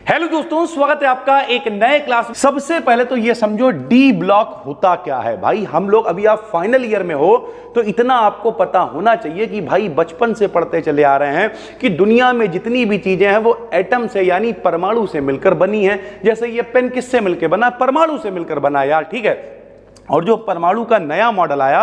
Hello दोस्तों, स्वागत है आपका एक नए क्लास में। सबसे पहले तो ये समझो डी ब्लॉक होता क्या है। भाई हम लोग अभी आप फाइनल ईयर में हो तो इतना आपको पता होना चाहिए कि भाई बचपन से पढ़ते चले आ रहे हैं कि दुनिया में जितनी भी चीजें हैं वो एटम से यानी परमाणु से मिलकर बनी है। जैसे ये पेन किससे मिलकर बना? परमाणु से मिलकर बना यार, ठीक है। और जो परमाणु का नया मॉडल आया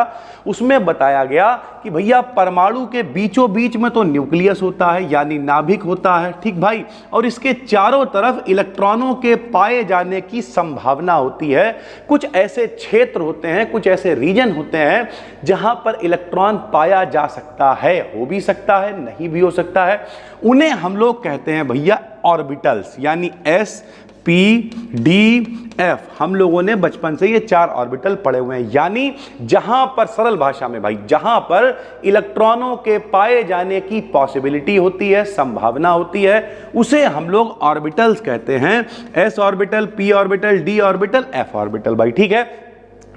उसमें बताया गया कि भैया परमाणु के बीचों बीच में तो न्यूक्लियस होता है यानी नाभिक होता है, ठीक भाई। और इसके चारों तरफ इलेक्ट्रॉनों के पाए जाने की संभावना होती है। कुछ ऐसे क्षेत्र होते हैं, कुछ ऐसे रीजन होते हैं जहां पर इलेक्ट्रॉन पाया जा सकता है, हो भी सकता है, नहीं भी हो सकता है। उन्हें हम लोग कहते हैं भैया ऑर्बिटल्स, यानी एस पी डी एफ। हम लोगों ने बचपन से ये 4 ऑर्बिटल पढ़े हुए हैं। यानी जहां पर, सरल भाषा में भाई, जहां पर इलेक्ट्रॉनों के पाए जाने की पॉसिबिलिटी होती है, संभावना होती है, उसे हम लोग ऑर्बिटल्स कहते हैं। S orbital, P orbital, D orbital, F orbital भाई, ठीक है।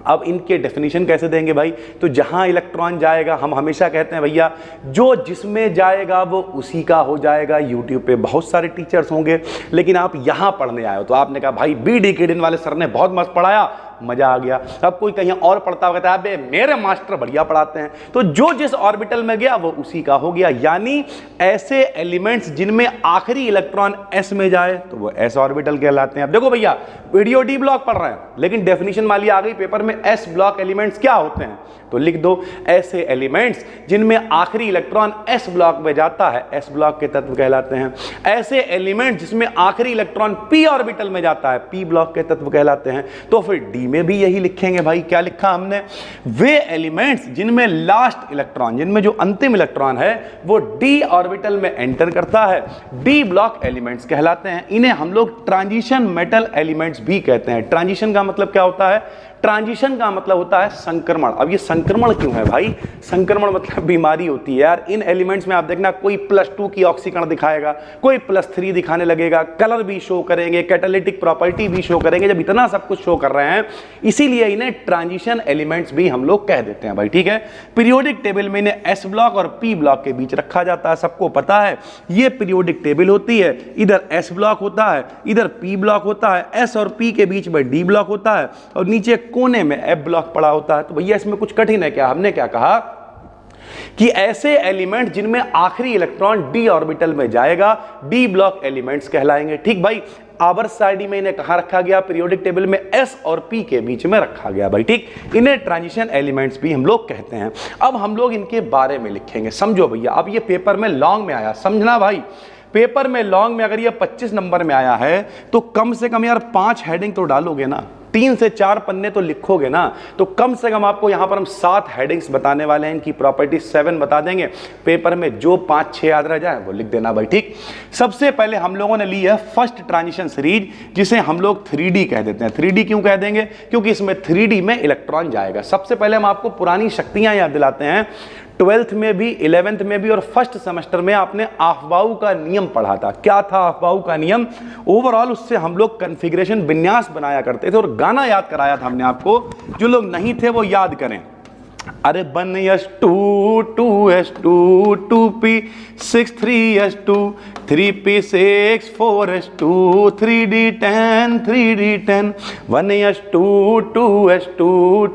अब इनके डेफिनेशन कैसे देंगे भाई? तो जहां इलेक्ट्रॉन जाएगा, हम हमेशा कहते हैं भैया जो जिसमें जाएगा वो उसी का हो जाएगा। यूट्यूब पे बहुत सारे टीचर्स होंगे, लेकिन आप यहां पढ़ने आए हो तो आपने कहा भाई बी.डी. किडिन वाले सर ने बहुत मस्त पढ़ाया, मजा आ गया। अब कोई कहीं और पढ़ता होगा तो मेरे मास्टर बढ़िया पढ़ाते हैं, तो जो जिस ऑर्बिटल में गया वो उसी का हो गया। यानी ऐसे एलिमेंट्स जिनमें आखिरी इलेक्ट्रॉन एस में जाए तो वो एस ऑर्बिटल कहलाते हैं। अब देखो भैया, वीडियो डी ब्लॉक पढ़ रहे हैं लेकिन डेफिनेशन वाली आ गई पेपर में, एस ब्लॉक एलिमेंट्स क्या होते हैं तो लिख दो ऐसे एलिमेंट्स जिनमें आखिरी इलेक्ट्रॉन एस ब्लॉक में जाता है, एस ब्लॉक के तत्व कहलाते हैं। ऐसे एलिमेंट जिसमें आखिरी इलेक्ट्रॉन पी ऑर्बिटल में जाता है, पी ब्लॉक के तत्व कहलाते हैं। तो फिर डी में भी यही लिखेंगे भाई। क्या लिखा हमने? वे एलिमेंट्स जिनमें लास्ट इलेक्ट्रॉन, जिनमें जो अंतिम इलेक्ट्रॉन है वो डी ऑर्बिटल में एंटर करता है, डी ब्लॉक एलिमेंट्स कहलाते हैं। इन्हें हम लोग ट्रांजिशन मेटल एलिमेंट्स भी कहते हैं। ट्रांजिशन का मतलब क्या होता है? ट्रांजिशन का मतलब होता है संक्रमण। अब ये संक्रमण क्यों है भाई? संक्रमण मतलब बीमारी होती है यार। इन एलिमेंट्स में आप देखना कोई +2 की ऑक्सीकरण दिखाएगा, कोई +3 दिखाने लगेगा, कलर भी शो करेंगे, कैटालिटिक प्रॉपर्टी भी शो करेंगे। जब इतना सब कुछ शो कर रहे हैं इसीलिए इन्हें ट्रांजिशन एलिमेंट्स भी हम लोग कह देते हैं भाई, ठीक है। पीरियोडिक टेबल में इन्हें एस ब्लॉक और पी ब्लॉक के बीच रखा जाता है, सबको पता है। ये पीरियोडिक टेबल होती है, इधर एस ब्लॉक होता है, इधर पी ब्लॉक होता है, एस और पी के बीच में डी ब्लॉक होता है और नीचे कोने में एफ ब्लॉक पड़ा होता है। तो भैया इसमें कुछ कठिन है क्या? हमने क्या कहा कि ऐसे एलिमेंट जिनमें आखिरी इलेक्ट्रॉन डी ऑर्बिटल में जाएगा डी ब्लॉक एलिमेंट्स कहलाएंगे, ठीक भाई। आवर्त सारणी में इन्हें कहां रखा गया? पीरियोडिक टेबल में एस और पी के बीच में रखा गया भाई, ठीक। इन्हें ट्रांजिशन एलिमेंट्स भी हम लोग कहते हैं। अब हम लोग इनके बारे में लिखेंगे, समझो भैया। अब ये पेपर में लॉन्ग में आया, समझना भाई। पेपर में लॉन्ग में अगर ये 25 नंबर में आया है तो कम से कम यार 5 हेडिंग तो डालोगे ना, 3 से 4 पन्ने तो लिखोगे ना। तो कम से कम आपको यहां पर हम 7 हेडिंग्स बताने वाले हैं, इनकी प्रॉपर्टी 7 बता देंगे। पेपर में जो 5-6 याद रह जाए वो लिख देना भाई, ठीक। सबसे पहले हम लोगों ने ली है फर्स्ट ट्रांजिशन सीरीज, जिसे हम लोग 3D कह देते हैं। 3D क्यों कह देंगे? क्योंकि इसमें 3D में इलेक्ट्रॉन जाएगा। सबसे पहले हम आपको पुरानी शक्तियां याद दिलाते हैं। 12th में भी, 11th में भी और फर्स्ट सेमेस्टर में आपने अफबाऊ का नियम पढ़ा था। क्या था अफबाऊ का नियम? ओवरऑल उससे हम लोग कॉन्फ़िगरेशन, विन्यास बनाया करते थे और गाना याद कराया था हमने आपको। जो लोग नहीं थे वो याद करें। अरे 1s2 2s2 2p 6 3s2 3p6 4s2 3d10 3d10 1s2 2s2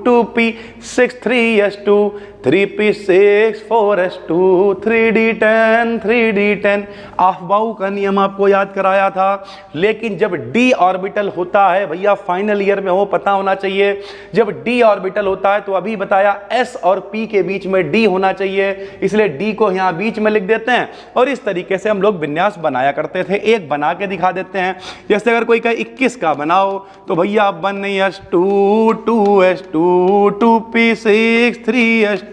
2p 6 3s2 3p6 4s2 3d10 3d10। Aufbau का नियम आपको याद कराया था। लेकिन जब डी ऑर्बिटल होता है भैया, फाइनल ईयर में हो, पता होना चाहिए। जब डी ऑर्बिटल होता है तो अभी बताया एस और पी के बीच में डी होना चाहिए, इसलिए डी को यहां बीच में लिख देते हैं। और इस तरीके से हम लोग विन्यास बनाया करते थे। एक बना के दिखा देते हैं। जैसे अगर कोई कहे 21 का बनाओ तो भैया 1s2 2s2 2p6 3s2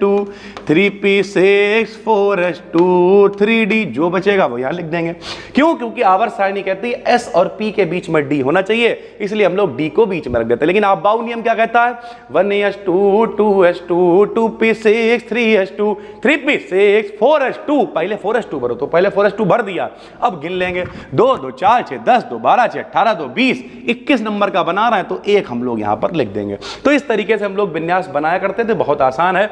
3p6 4s2 3d, जो बचेगा वो यहां लिख देंगे। क्यों? क्योंकि आवर्त सारणी कहती है एस और पी के बीच में डी होना चाहिए, इसलिए हम लोग डी को बीच में रख देते हैं। लेकिन अफबाऊ नियम क्या कहता है? 1s2 2s2 2p6 3s2 3p6 4s2। पहले 4s2 भरो, तो पहले 4s2 भर दिया। अब गिन लेंगे, 2 2 4 6 10 2 12 6 18 2 20 21 नंबर का बना रहे हैं तो एक हम लोग यहां पर लिख देंगे। तो इस तरीके से हम लोग विन्यास बनाया करते थे, बहुत आसान है।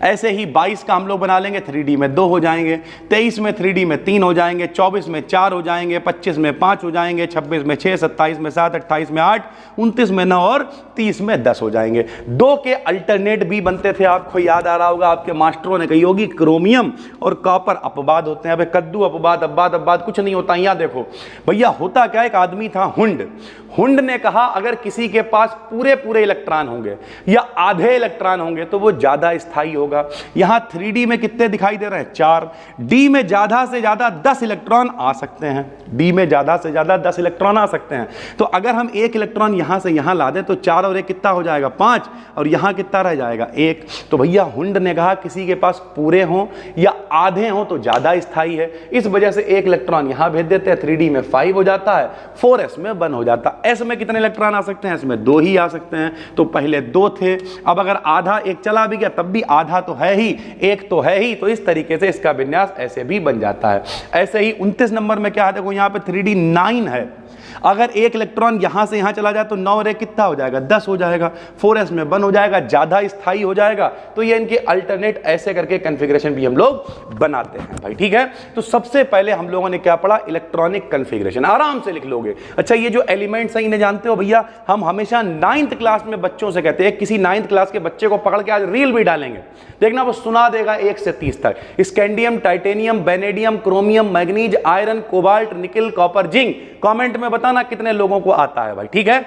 ऐसे ही 22 का हम लोग बना लेंगे, 3D में 2 हो जाएंगे, 23 में 3D में 3 हो जाएंगे, 24 में 4 हो जाएंगे, 25 में 5 हो जाएंगे, 26 में 6, 27 में 7, 28 में 8, 29 में 9 और 30 में 10 हो जाएंगे। 2 के अल्टरनेट भी बनते थे, आपको याद आ रहा होगा, आपके मास्टरों ने कही होगी, क्रोमियम और कॉपर अपवाद होते हैं। अब कद्दू अपवाद अपवाद कुछ नहीं होता। यहां देखो भैया होता क्या, एक आदमी था हुंड ने कहा अगर किसी के पास पूरे पूरे इलेक्ट्रॉन होंगे या आधे इलेक्ट्रॉन होंगे तो वो ज्यादा स्थायी होगा। यहां 3D में कितने दिखाई दे रहे हैं, 4। डी में ज्यादा से ज्यादा 10 इलेक्ट्रॉन आ सकते हैं, डी में ज्यादा से ज्यादा 10 इलेक्ट्रॉन आ सकते हैं। तो अगर हम एक इलेक्ट्रॉन यहां से यहां ला दें तो 4 और 1 कितना हो जाएगा, 5, और यहां कितना रह जाएगा, 1। तो भैया हुंड ने कहा किसी के पास पूरे हों या आधे हों तो ज्यादा स्थायी है, इस वजह से एक इलेक्ट्रॉन यहां भेज देते हैं, 3D में 5 हो जाता है, 4s में 1 हो जाता है। एस में कितने इलेक्ट्रॉन आ सकते हैं, इसमें 2 ही आ सकते हैं। तो पहले 2 थे, अब अगर आधा एक चला भी गया तब भी आधा तो है ही, एक तो है ही, तो इस तरीके से इसका विन्यास ऐसे भी बन जाता है। ऐसे ही 29 नंबर में क्या है, देखो यहां पे 3D 9 है, अगर एक इलेक्ट्रॉन यहां से यहां चला जाए तो 9 और 1 कितना हो जाएगा, 10 हो जाएगा, 4s में 1 हो जाएगा, ज्यादा स्थायी हो जाएगा। तो ये इनके अल्टरनेट ऐसे करके कॉन्फ़िगरेशन भी हम लोग बनाते हैं भाई, ठीक है। तो सबसे पहले हम लोगों ने क्या पढ़ा, इलेक्ट्रॉनिक कॉन्फ़िगरेशन, आराम से लिख लोगे। अच्छा ये जो एलिमेंट्स हैं इन्हें जानते हो भैया, हम हमेशा 9th क्लास में बच्चों से कहते हैं, किसी 9th क्लास के बच्चे को पकड़ के आज रील भी डालेंगे, देखना वो सुना देगा 1 से 30 तक। Scandium, titanium, vanadium, chromium, manganese, iron, cobalt, निकल, कॉपर, जिंक। कमेंट में बताना कितने लोगों को आता है भाई, ठीक है।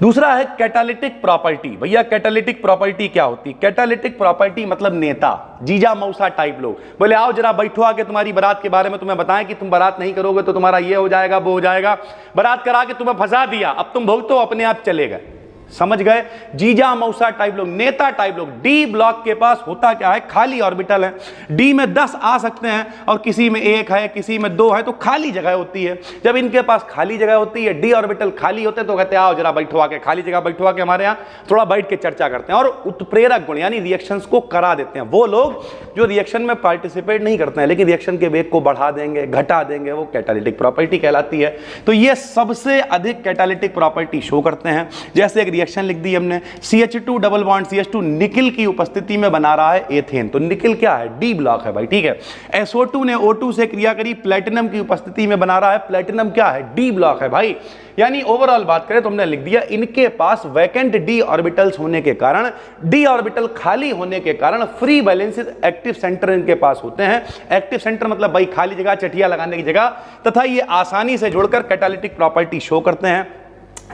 दूसरा है कैटालिटिक प्रॉपर्टी। भैया कैटालिटिक प्रॉपर्टी क्या होती है, कैटालिटिक प्रॉपर्टी मतलब नेता, जीजा मौसा टाइप लोग बोले आओ जरा बैठो आके तुम्हारी बारात के बारे में तुम्हें बताएं कि तुम बारात नहीं करोगे तो तुम्हारा ये हो जाएगा वो हो जाएगा, बारात करा के तुम्हें फंसा दिया, अब तुम भुगतो, अपने आप चले गए। समझ गए, जीजा मौसा टाइप लोग, नेता टाइप लोग। डी ब्लॉक के पास होता क्या है, खाली ऑर्बिटल है, डी में 10 आ सकते हैं और किसी में 1 है, किसी में 2 है, तो खाली जगह होती है। जब इनके पास खाली जगह होती है, डी ऑर्बिटल खाली होते हैं, तो कहते हैं आओ जरा बैठो आके, खाली जगह बैठो आके हमारे यहाँ थोड़ा बैठ के चर्चा करते हैं, और उत्प्रेरक गुण यानी रिएक्शंस को करा देते हैं। वो लोग जो रिएक्शन में पार्टिसिपेट नहीं करते हैं लेकिन रिएक्शन के वेग को बढ़ा देंगे, घटा देंगे, वो कैटालिटिक प्रॉपर्टी कहलाती है। तो ये सबसे अधिक कैटालिटिक प्रॉपर्टी शो करते हैं। जैसे एक रिएक्शन लिख दी हमने, CH2 double bond CH2 nickel की उपस्थिति में बना रहा है एथेन, तो निकिल क्या है, डी ब्लॉक है भाई, ठीक है। SO2 ने O2 से क्रिया करी, प्लेटिनम की उपस्थिति में बना रहा है, प्लेटिनम क्या है, डी ब्लॉक है भाई। यानी ओवरऑल बात करें तो हमने लिख दिया इनके पास वैकेंट डी ऑर्बिटल्स होने के कारण, डी ऑर्बिटल खाली होने के कारण फ्री बैलेंसेस एक्टिव सेंटर इनके पास होते हैं। एक्टिव सेंटर मतलब भाई खाली जगह, चटिया लगाने की जगह, तथा ये आसानी से जुड़कर कैटालिटिक प्रॉपर्टी शो करते हैं।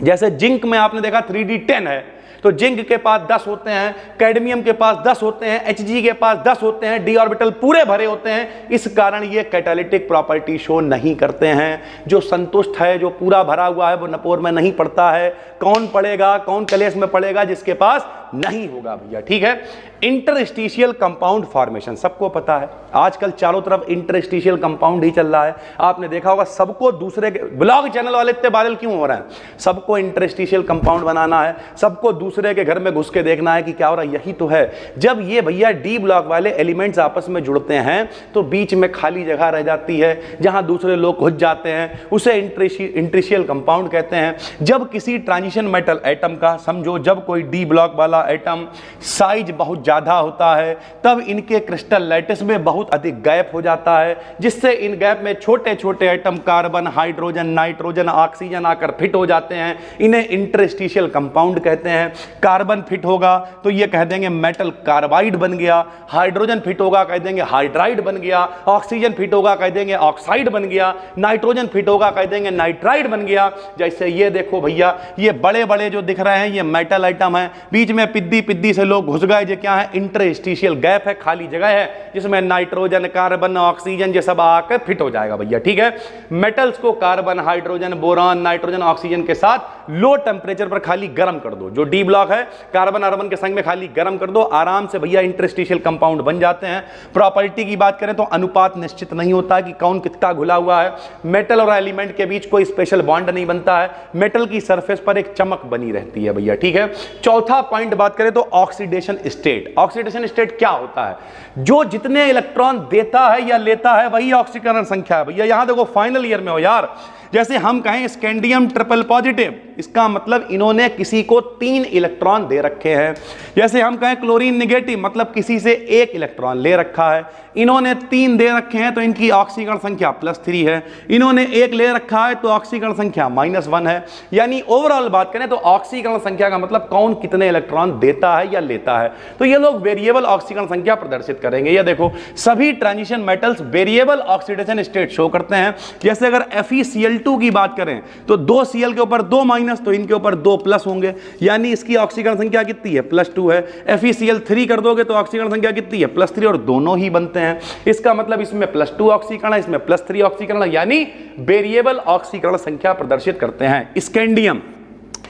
जैसे जिंक में आपने देखा 3D10 है, तो जिंक के पास 10 होते हैं, कैडमियम के पास 10 होते हैं, Hg के पास 10 होते हैं, डी ऑर्बिटल पूरे भरे होते हैं, इस कारण ये कैटालिटिक प्रॉपर्टी शो नहीं करते हैं। जो संतुष्ट है, जो पूरा भरा हुआ है, वो नपोर में नहीं पड़ता है। कौन पड़ेगा, कौन कलेश में पड़ेगा, जिसके पास नहीं होगा भैया, ठीक है। इंटरस्टिशियल कंपाउंड फॉर्मेशन सबको पता है, आजकल चारों तरफ इंटरस्टिशियल कंपाउंड ही चल रहा है। आपने देखा होगा सबको दूसरे के ब्लॉग चैनल वाले इतने वायरल क्यों हो रहे हैं, सबको इंटरस्टिशियल कंपाउंड बनाना है, सबको दूसरे के घर में घुस के देखना है कि क्या हो रहा है, यही तो है। जब ये भैया डी ब्लॉक वाले एलिमेंट्स आपस में जुड़ते हैं तो बीच में खाली जगह रह जाती है जहां दूसरे लोग घुस जाते हैं, उसे इंटरस्टिशियल कंपाउंड कहते हैं। जब किसी ट्रांजिशन मेटल एटम का, समझो जब कोई डी ब्लॉक वाला एटम साइज बहुत ज्यादा होता है तब इनके क्रिस्टल लैटिस में बहुत अधिक गैप हो जाता है, जिससे इन गैप में छोटे छोटे atom carbon, hydrogen, nitrogen, oxygen आकर फिट हो जाते हैं। इन्हें इंटरस्टिशियल कंपाउंड कहते हैं। कार्बन फिट होगा तो ये कह देंगे मेटल कार्बाइड बन गया, हाइड्रोजन फिट होगा कह देंगे हाइड्राइड बन गया, ऑक्सीजन फिट होगा कह देंगे ऑक्साइड बन गया, नाइट्रोजन फिट होगा कह देंगे नाइट्राइड बन गया। जैसे ये देखो भैया, ये बड़े बड़े जो दिख रहे हैं ये मेटल आइटम है, बीच में पिद्दी पिद्दी से लोग घुस गए, जो क्या है, इंटरस्टिशियल गैप है, खाली जगह है जिसमें नाइट्रोजन, कार्बन, ऑक्सीजन ये सब आकर फिट हो जाएगा भैया, ठीक है। मेटल्स को carbon, hydrogen, boron, nitrogen, oxygen के साथ लो टेम्परेचर पर खाली गर्म कर दो, जो डी ब्लॉक है कार्बन आर्बन के संग में खाली गर्म कर दो, आराम से भैया इंटरस्टिशियल कंपाउंड बन जाते हैं। प्रॉपर्टी की बात करें तो अनुपात निश्चित नहीं होता कि कौन कितना घुला हुआ है, मेटल और एलिमेंट के बीच कोई स्पेशल बॉन्ड नहीं बनता है, मेटल की सरफेस पर एक चमक बनी रहती है भैया, ठीक है। चौथा पॉइंट बात करें तो ऑक्सीडेशन स्टेट। ऑक्सीडेशन स्टेट क्या होता है, जो जितने इलेक्ट्रॉन देता है या लेता है वही ऑक्सीकरण संख्या है भैया। यहां देखो फाइनल ईयर में हो यार, जैसे हम कहें स्कैंडियम ट्रिपल पॉजिटिव, इसका मतलब इन्होंने किसी को 3 इलेक्ट्रॉन दे रखे हैं। जैसे हम कहें क्लोरीन निगेटिव, मतलब किसी से 1 इलेक्ट्रॉन ले रखा है, इन्होंने 3 दे रखे हैं तो इनकी ऑक्सीकरण संख्या +3 है, इन्होंने 1 ले रखा है तो ऑक्सीकरण संख्या -1 है। यानी ओवरऑल बात करें तो ऑक्सीकरण संख्या का मतलब कौन कितने इलेक्ट्रॉन देता है या लेता है। तो ये लोग वेरिएबल ऑक्सीकरण संख्या प्रदर्शित करेंगे। ये देखो सभी transition metals variable oxidation state show करते हैं। जैसे अगर FeCl2 की बात करें तो 2 Cl के ऊपर 2 माइनस, तो इनके ऊपर 2 प्लस होंगे, यानी इसकी ऑक्सीकरण संख्या कितनी है, +2 है। FeCl3 कर दोगे तो ऑक्सीकरण संख्या कितनी है, +3, और दोनों ही बनते हैं। इसका मतलब इसमें +2 ऑक्सीकरण है, इसमें +3 ऑक्सीकरण है, यानी वेरिएबल ऑक्सीकरण संख्या प्रदर्शित करते हैं।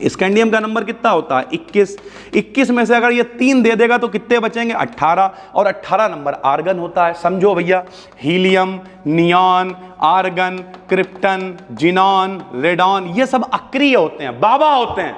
स्कैंडियम का नंबर कितना होता है, 21 में से अगर ये 3 दे देगा तो कितने बचेंगे, 18, और 18 नंबर आर्गन होता है। समझो भैया, helium, neon, argon, krypton, xenon, radon, ये सब अक्रिय होते हैं, बाबा होते हैं।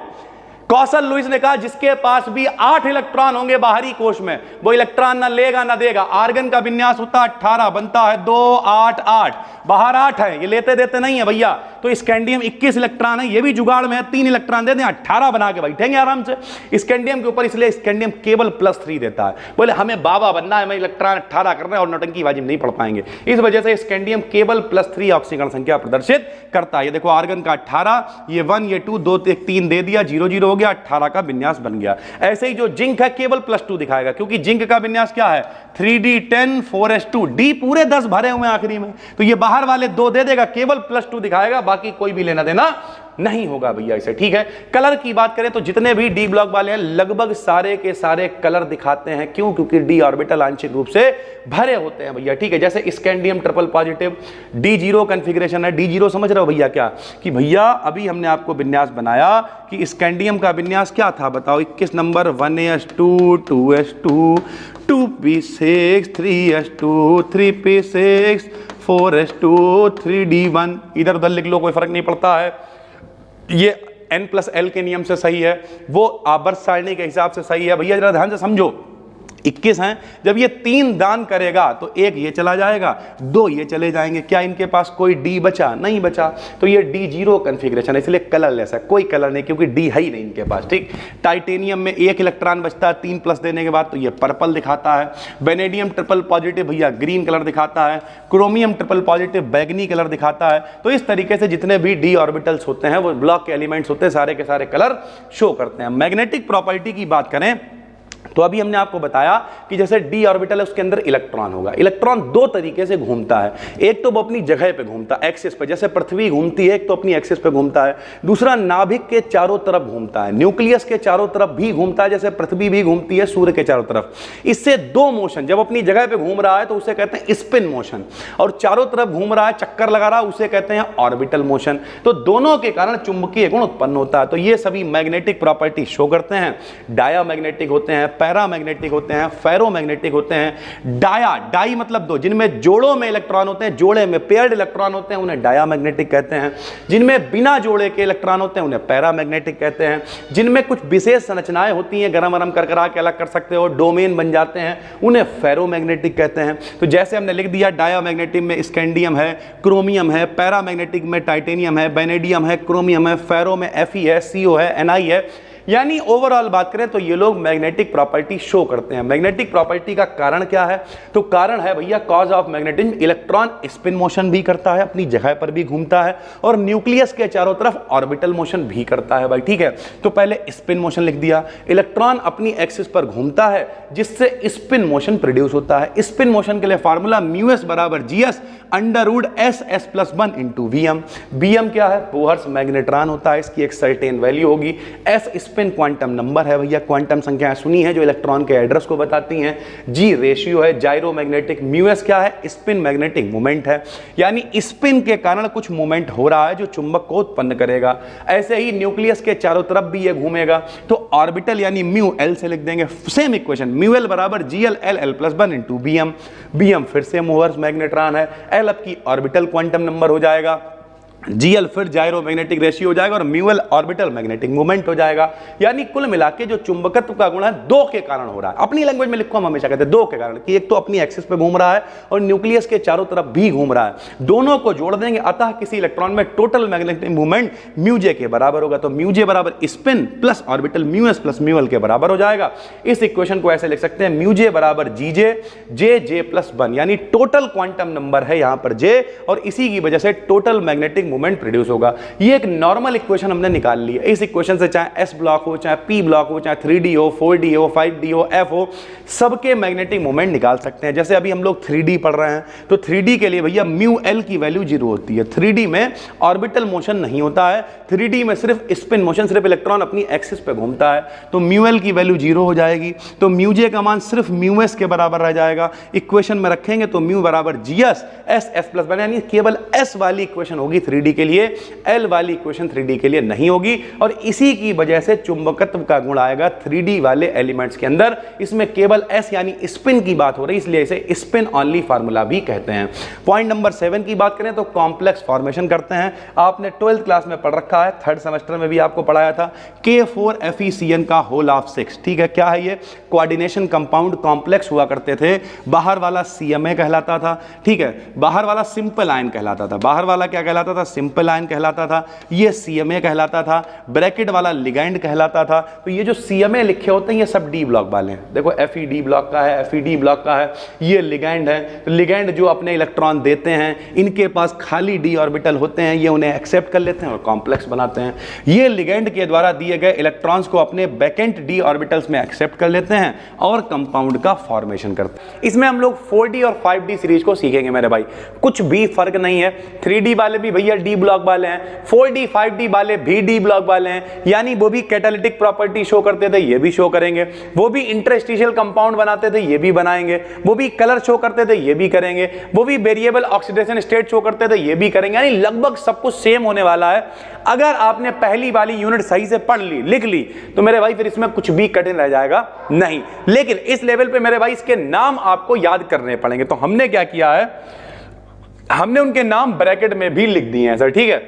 कौशल लुईस ने कहा जिसके पास भी 8 इलेक्ट्रॉन होंगे बाहरी कोश में, वो इलेक्ट्रॉन ना लेगा ना देगा। आर्गन का विन्यास होता है 18, बनता है 2 8 8, बाहर 8 है, ये लेते देते नहीं है भैया। तो स्कैंडियम 21 इलेक्ट्रॉन है, ये भी जुगाड़ में है, 3 इलेक्ट्रॉन दे दें, 18 बना के बैठेंगे आराम से स्कैंडियम के ऊपर। इसलिए स्कैंडियम केवल +3 देता है। बोले हमें बाबा बनना है, मैं इलेक्ट्रॉन 18 करना है और नौटंकीबाजी नहीं पढ़ पाएंगे, इस वजह से स्कैंडियम केवल +3 ऑक्सीकरण संख्या प्रदर्शित करता है। ये देखो आर्गन का 18, ये 1, ये 2, 2 3 दे दिया, 0 0 हो गया, 18 का विन्यास बन गया। ऐसे ही जो जिंक है केवल +2 दिखाएगा, क्योंकि जिंक का विन्यास क्या है, 3D10 4s2, डी पूरे 10 भरे हुए आखिरी में, तो ये बाहर वाले 2 दे देगा, केवल +2 दिखाएगा, बाकी कोई भी लेना देना नहीं होगा भैया इसे। ठीक है, कलर की बात करें तो जितने भी डी ब्लॉक वाले हैं लगभग सारे के सारे कलर दिखाते हैं। क्यों? क्योंकि डी ऑर्बिटल आंशिक रूप से भरे होते हैं भैया। ठीक है, जैसे scandium triple positive D0 configuration है। D0 समझ रहे हो भैया क्या, कि भैया अभी हमने आपको विन्यास बनाया कि स्कैंडियम का विन्यास क्या था, बताओ 21 number, 1s2 2s2 2p6 3s2 3p6 4s2 3d1, इधर उधर लिख लो, कोई फर्क नहीं पड़ता है। ये N+L के नियम से सही है, वो आवर्त सारणी के हिसाब से सही है। भैया जरा ध्यान से समझो, 21 हैं, जब ये 3 दान करेगा तो 1 ये चला जाएगा, 2 ये चले जाएंगे। क्या इनके पास कोई डी बचा? नहीं बचा, तो ये D0 कॉन्फ़िगरेशन है, इसलिए कलरलेस है, कोई कलर नहीं, क्योंकि डी है ही नहीं इनके पास। ठीक, टाइटेनियम में 1 इलेक्ट्रॉन बचता है 3 प्लस देने के बाद, तो ये पर्पल दिखाता है। वेनेडियम ट्रिपल पॉजिटिव भैया ग्रीन कलर दिखाता है। क्रोमियम ट्रिपल पॉजिटिव बैगनी कलर दिखाता है। तो इस तरीके से जितने भी डी ऑर्बिटल्स होते हैं, वो ब्लॉक के एलिमेंट्स होते हैं, सारे के सारे कलर शो करते हैं। मैग्नेटिक प्रॉपर्टी की बात करें तो अभी हमने आपको बताया कि जैसे डी ऑर्बिटल है उसके अंदर इलेक्ट्रॉन होगा। इलेक्ट्रॉन 2 तरीके से घूमता है, एक तो वो अपनी जगह पे घूमता है, एक्सिस पे, जैसे पृथ्वी घूमती है, एक तो अपनी एक्सिस पे घूमता है, दूसरा नाभिक के चारों तरफ घूमता है, न्यूक्लियस के चारों तरफ भी घूमता है, जैसे पृथ्वी भी घूमती है सूर्य के चारों तरफ। इससे 2 मोशन, जब अपनी जगह पे घूम रहा है तो उसे कहते हैं स्पिन मोशन, और चारों तरफ घूम रहा है, चक्कर लगा रहा है, उसे कहते हैं ऑर्बिटल मोशन। तो दोनों के कारण चुंबकीय गुण उत्पन्न होता है। तो ये सभी मैग्नेटिक प्रॉपर्टी शो करते हैं। डायामैग्नेटिक होते हैं, पैरामैग्नेटिक होते हैं, फेरोमैग्नेटिक होते हैं। डाई मतलब 2, जिनमें जोड़ों में इलेक्ट्रॉन होते हैं, जोड़े में पेयर्ड इलेक्ट्रॉन होते हैं, उन्हें डायामैग्नेटिक कहते हैं। जिनमें बिना जोड़े के इलेक्ट्रॉन होते हैं उन्हें पैरामैग्नेटिक कहते हैं। जिनमें कुछ विशेष संरचनाएं होती हैं, गरम गरम करकरा के अलग कर सकते हो, डोमेन बन जाते हैं, उन्हें फेरोमैग्नेटिक कहते हैं। तो जैसे हमने लिख दिया, डायामैग्नेटिक में स्कैंडियम है, क्रोमियम है, पैरामैग्नेटिक में टाइटेनियम है, वेनेडियम है, क्रोमियम है, फेरो में Fe है, CO है, Ni है। यानी ओवरऑल बात करें तो ये लोग मैग्नेटिक प्रॉपर्टी शो करते हैं। मैग्नेटिक प्रॉपर्टी का कारण क्या है? तो कारण है भैया cause of magnetism, electron spin motion भी करता है, अपनी जगह पर भी घूमता है, और न्यूक्लियस के चारों तरफ ऑर्बिटल मोशन भी करता है भाई। ठीक है, तो पहले स्पिन मोशन लिख दिया, इलेक्ट्रॉन अपनी एक्सिस पर घूमता है जिससे स्पिन मोशन प्रोड्यूस होता है। स्पिन मोशन के लिए formula μs = GS √SS+1 × Vm। Vm क्या है? बोहर्स मैग्नेट्रॉन होता है, इसकी एक सर्टेन वैल्यू होगी। S स्पिन क्वांटम नंबर है भैया, क्वांटम संख्याएं सुनी है जो इलेक्ट्रॉन के एड्रेस को बताती हैं। G रेशियो है, जायरोमैग्नेटिक। μs क्या है? स्पिन मैग्नेटिक मोमेंट है, यानी स्पिन के कारण कुछ मोमेंट हो रहा है जो चुंबक को उत्पन्न करेगा। ऐसे ही न्यूक्लियस के चारों तरफ भी ये घूमेगा, तो ऑर्बिटल यानी μL से लिख देंगे। Same equation, μL = GL LL+1 × Bm। Bm फिर से बोहर्स मैग्नेट्रॉन है, L आपकी ऑर्बिटल क्वांटम नंबर हो जाएगा। जीएल फिर जायरो मैग्नेटिक रेशियो हो जाएगा और म्यूएल ऑर्बिटल मैग्नेटिक मोमेंट हो जाएगा। यानी कुल मिला के जो चुंबकत्व का गुण है दो के कारण हो रहा है। अपनी लैंग्वेज में लिखो, हम हमेशा कहते हैं दो के कारण, कि एक तो अपनी एक्सिस पे घूम रहा है और न्यूक्लियस के चारों तरफ भी घूम रहा है। दोनों को जोड़ देंगे, अतः किसी इलेक्ट्रॉन में टोटल मैग्नेटिक मूवमेंट म्यूजे के बराबर होगा। तो म्यूजे बराबर spin plus orbital mu S plus mu L के बराबर हो जाएगा। इस इक्वेशन को ऐसे लिख सकते हैं, म्यूजे बराबर जीजे जे जे प्लस 1, यानी टोटल क्वांटम नंबर है यहां पर जे, और इसी की वजह से टोटल मैग्नेटिक मूवमेंट प्रोड्यूस होगा। ये एक नॉर्मल इक्वेशन हमने निकाल ली है। इस इक्वेशन से चाहे एस ब्लॉक हो, चाहे पी ब्लॉक हो, चाहे 3D हो, 4D हो, 5D हो, एफ हो, सबके मैग्नेटिक मोमेंट निकाल सकते हैं। जैसे अभी हम लोग 3D पढ़ रहे हैं तो 3D के लिए भैया म्यू एल की वैल्यू 0 होती है। 3D में ऑर्बिटल मोशन नहीं होता है, 3D में सिर्फ स्पिन मोशन, सिर्फ इलेक्ट्रॉन अपनी एक्सिस पे घूमता है। तो म्यू एल की वैल्यू 0 हो जाएगी, तो म्यू जे का मान सिर्फ म्यू एस के बराबर रह जाएगा। इक्वेशन में रखेंगे तो म्यू बराबर जीएस एस एस प्लस 1, यानी केवल एस वाली इक्वेशन होगी 3D के लिए, एल वाली इक्वेशन 3D के लिए नहीं होगी। और इसी की वजह से चुंबकत्व का गुण आएगा 3D वाले एलिमेंट्स के अंदर। इसमें केवल एस यानी स्पिन की बात हो रही है, इसलिए इसे स्पिन ऑनली फार्मूला भी कहते हैं। पॉइंट नंबर 7 की बात करें तो कॉम्प्लेक्स फॉर्मेशन करते हैं। आपने 12th क्लास में पढ़ रखा है, 3rd सेमेस्टर में भी आपको पढ़ाया था, K4FeCN का होल ऑफ 6। ठीक है, क्या है ये? कोऑर्डिनेशन कंपाउंड कॉम्प्लेक्स हुआ करते थे। बाहर वाला CMA कहलाता था, ठीक है, बाहर वाला सिंपल आयन कहलाता था। बाहर वाला क्या कहलाता था? सिंपल आयन कहलाता था। ये CMA कहलाता था। ब्रैकेट वाला लिगैंड कहलाता था। तो ये जो CMA लिखे होते हैं ये सब डी ब्लॉक वाले हैं। देखो Fe डी ब्लॉक का है, Fe डी ब्लॉक का है, ये लिगैंड है। तो लिगैंड जो अपने इलेक्ट्रॉन देते हैं, इनके पास खाली डी ऑर्बिटल होते हैं, ये उन्हें एक्सेप्ट कर लेते हैं और कॉम्प्लेक्स बनाते हैं। ये लिगैंड के द्वारा दिए गए इलेक्ट्रॉन्स को अपने वैकेंट डी ऑर्बिटल्स में एक्सेप्ट कर लेते हैं और कंपाउंड का फॉर्मेशन करते हैं। इसमें हम लोग 4D और 5D सीरीज को सीखेंगे मेरे भाई, कुछ भी फर्क नहीं है। 3D वाले भी भैया डी ब्लॉक वाले हैं, 4D 5D वाले भी डी ब्लॉक वाले हैं, यानी वो भी कैटालिटिक प्रॉपर्टी शो करते थे, ये भी शो करेंगे। वो भी इंटरस्टिशियल कंपाउंड बनाते थे, ये भी बनाएंगे। वो भी कलर शो करते थे, ये भी करेंगे। वो भी वेरिएबल ऑक्सीडेशन स्टेट शो करते थे, ये भी करेंगे। यानी लगभग सब कुछ सेम होने वाला है। अगर आपने पहली वाली यूनिट सही से पढ़ ली, लिख ली, तो मेरे भाई फिर इसमें कुछ भी कठिन रह जाएगा नहीं। लेकिन इस लेवल पे मेरे भाई इसके नाम आपको याद करने पड़ेंगे। तो हमने क्या किया है, हमने उनके नाम ब्रैकेट में भी लिख दिए हैं सर, ठीक है।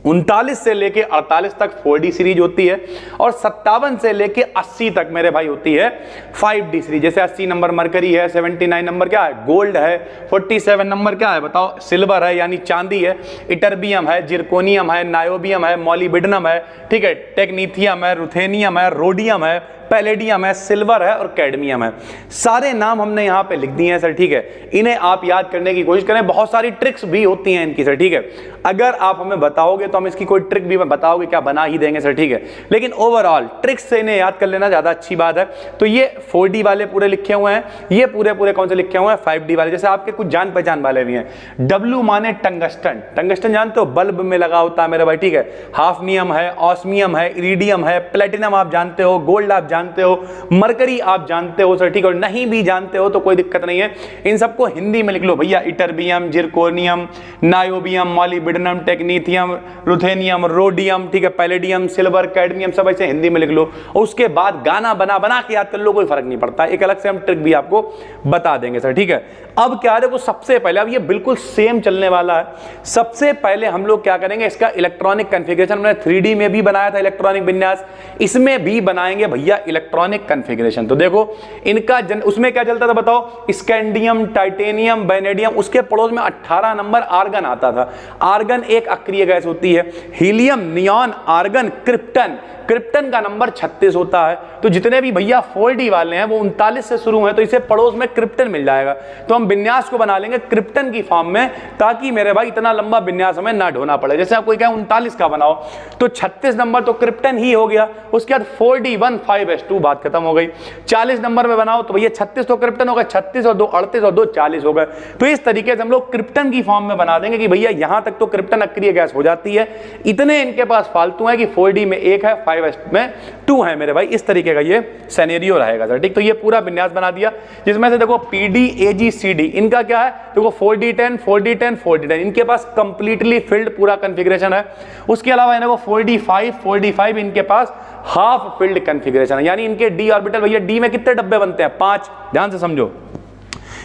39 से लेके 48 तक 4D सीरीज होती है और 57 से लेके 80 तक मेरे भाई होती है 5D सीरीज। जैसे 80 नंबर मरकरी है, 79 नंबर क्या है? गोल्ड है, 47 नंबर क्या है बताओ? सिल्वर है यानी चांदी है, इटर्बियम है, जिरकोनियम है, नायोबियम है, मॉलिब्डेनम है, ठीक है, टेक्नीथियम है, रुथेनियम है, रोडियम है, पैलेडियम है, सिल्वर है और कैडमियम है। सारे नाम हमने यहां पे लिख दिए हैं सर, ठीक है। इन्हें आप याद करने की कोशिश करें। बहुत सारी ट्रिक्स भी होती हैं इनकी सर, ठीक है। अगर आप हमें बताओगे तो हम इसकी कोई ट्रिक भी बताओगे क्या, बना ही देंगे सर, ठीक है। लेकिन ओवरऑल ट्रिक्स से इन्हें याद कर लेना ज्यादा अच्छी बात है। तो ये 4D वाले पूरे लिखे हुए हैं, ये पूरे पूरे कौन से लिखे हुए हैं? 5D वाले। जैसे आपके कुछ जान पहचान वाले भी हैं। W माने टंगस्टन, टंगस्टन जानते हो, बल्ब में लगा होता है मेरे भाई, ठीक है। हाफनियम है, ऑस्मियम है, इरिडियम है, प्लेटिनम आप जानते हो, गोल्ड आप जानते हो, मरकरी आप जानते हो सर, ठीक है। और नहीं भी जानते हो तो कोई दिक्कत नहीं है, इन सबको हिंदी में लिख लो भैया। Ytterbium, zirconium, niobium, molybdenum, technetium, ruthenium, rhodium, ठीक है, पैलेडियम, सिल्वर, कैडमियम, सब ऐसे हिंदी में लिख लो। और उसके बाद गाना बना बना के याद कर लो, कोई फर्क नहीं पड़ता। एक अलग से हम ट्रिक भी आपको बता देंगे सर, ठीक है। अब क्या देखो, सबसे पहले, अब ये बिल्कुल सेम चलने वाला है। सबसे पहले हम लोग क्या करेंगे, इसका इलेक्ट्रॉनिक कॉन्फ़िगरेशन हमने 3D में भी बनाया था, इलेक्ट्रॉनिक विन्यास, इसमें भी बनाएंगे भैया इलेक्ट्रॉनिक कॉन्फ़िगरेशन। तो देखो इनका उसमें क्या चलता था बताओ? स्कैंडियम, टाइटेनियम, वैनेडियम, उसके पड़ोस में 18 नंबर आर्गन आता था। आर्गन एक अक्रिय गैस होती है। Helium, neon, argon, krypton, krypton का नंबर 36 होता है। तो जितने भी भैया 4D वाले हैं वो 39 से शुरू हैं, तो इसे पड़ोस में क्रिप्टन मिल जाएगा। तो हम विन्यास को बना लेंगे क्रिप्टन की फॉर्म में, ताकि मेरे भाई इतना लंबा विन्यास हमें ना ढोना पड़े। जैसे आप कोई कहे 39 का बनाओ, तो 36 नंबर तो क्रिप्टन ही हो गया। उसके बाद 4D15S2, बात खत्म हो गई। 40 नंबर में बनाओ तो भैया 36 तो क्रिप्टन होगा, 36 और 2 38 और 2 40 हो गए। तो इस तरीके से हम लोग क्रिप्टन की फॉर्म में बना देंगे कि भैया यहां तक तो क्रिप्टन अक्रिय गैस हो जाती है। इतने इनके पास फालतू है कि 4D में 1 है, 5S में 2 है मेरे भाई। इस तरीके का ये सिनेरियो रहेगा सर, ठीक। तो ये पूरा विन्यास बना दिया, जिसमें से देखो PD, AG, CD, इनका क्या है देखो 4D10, 4D10, 4D10, इनके पास कंप्लीटली फिल्ड पूरा कॉन्फ़िगरेशन है। उसके अलावा इनको 4D5, 4D5, इनके पास हाफ फिल्ड कॉन्फ़िगरेशन है। यानी इनके d ऑर्बिटल भैया, d में कितने डब्बे बनते हैं? 5। ध्यान से समझो,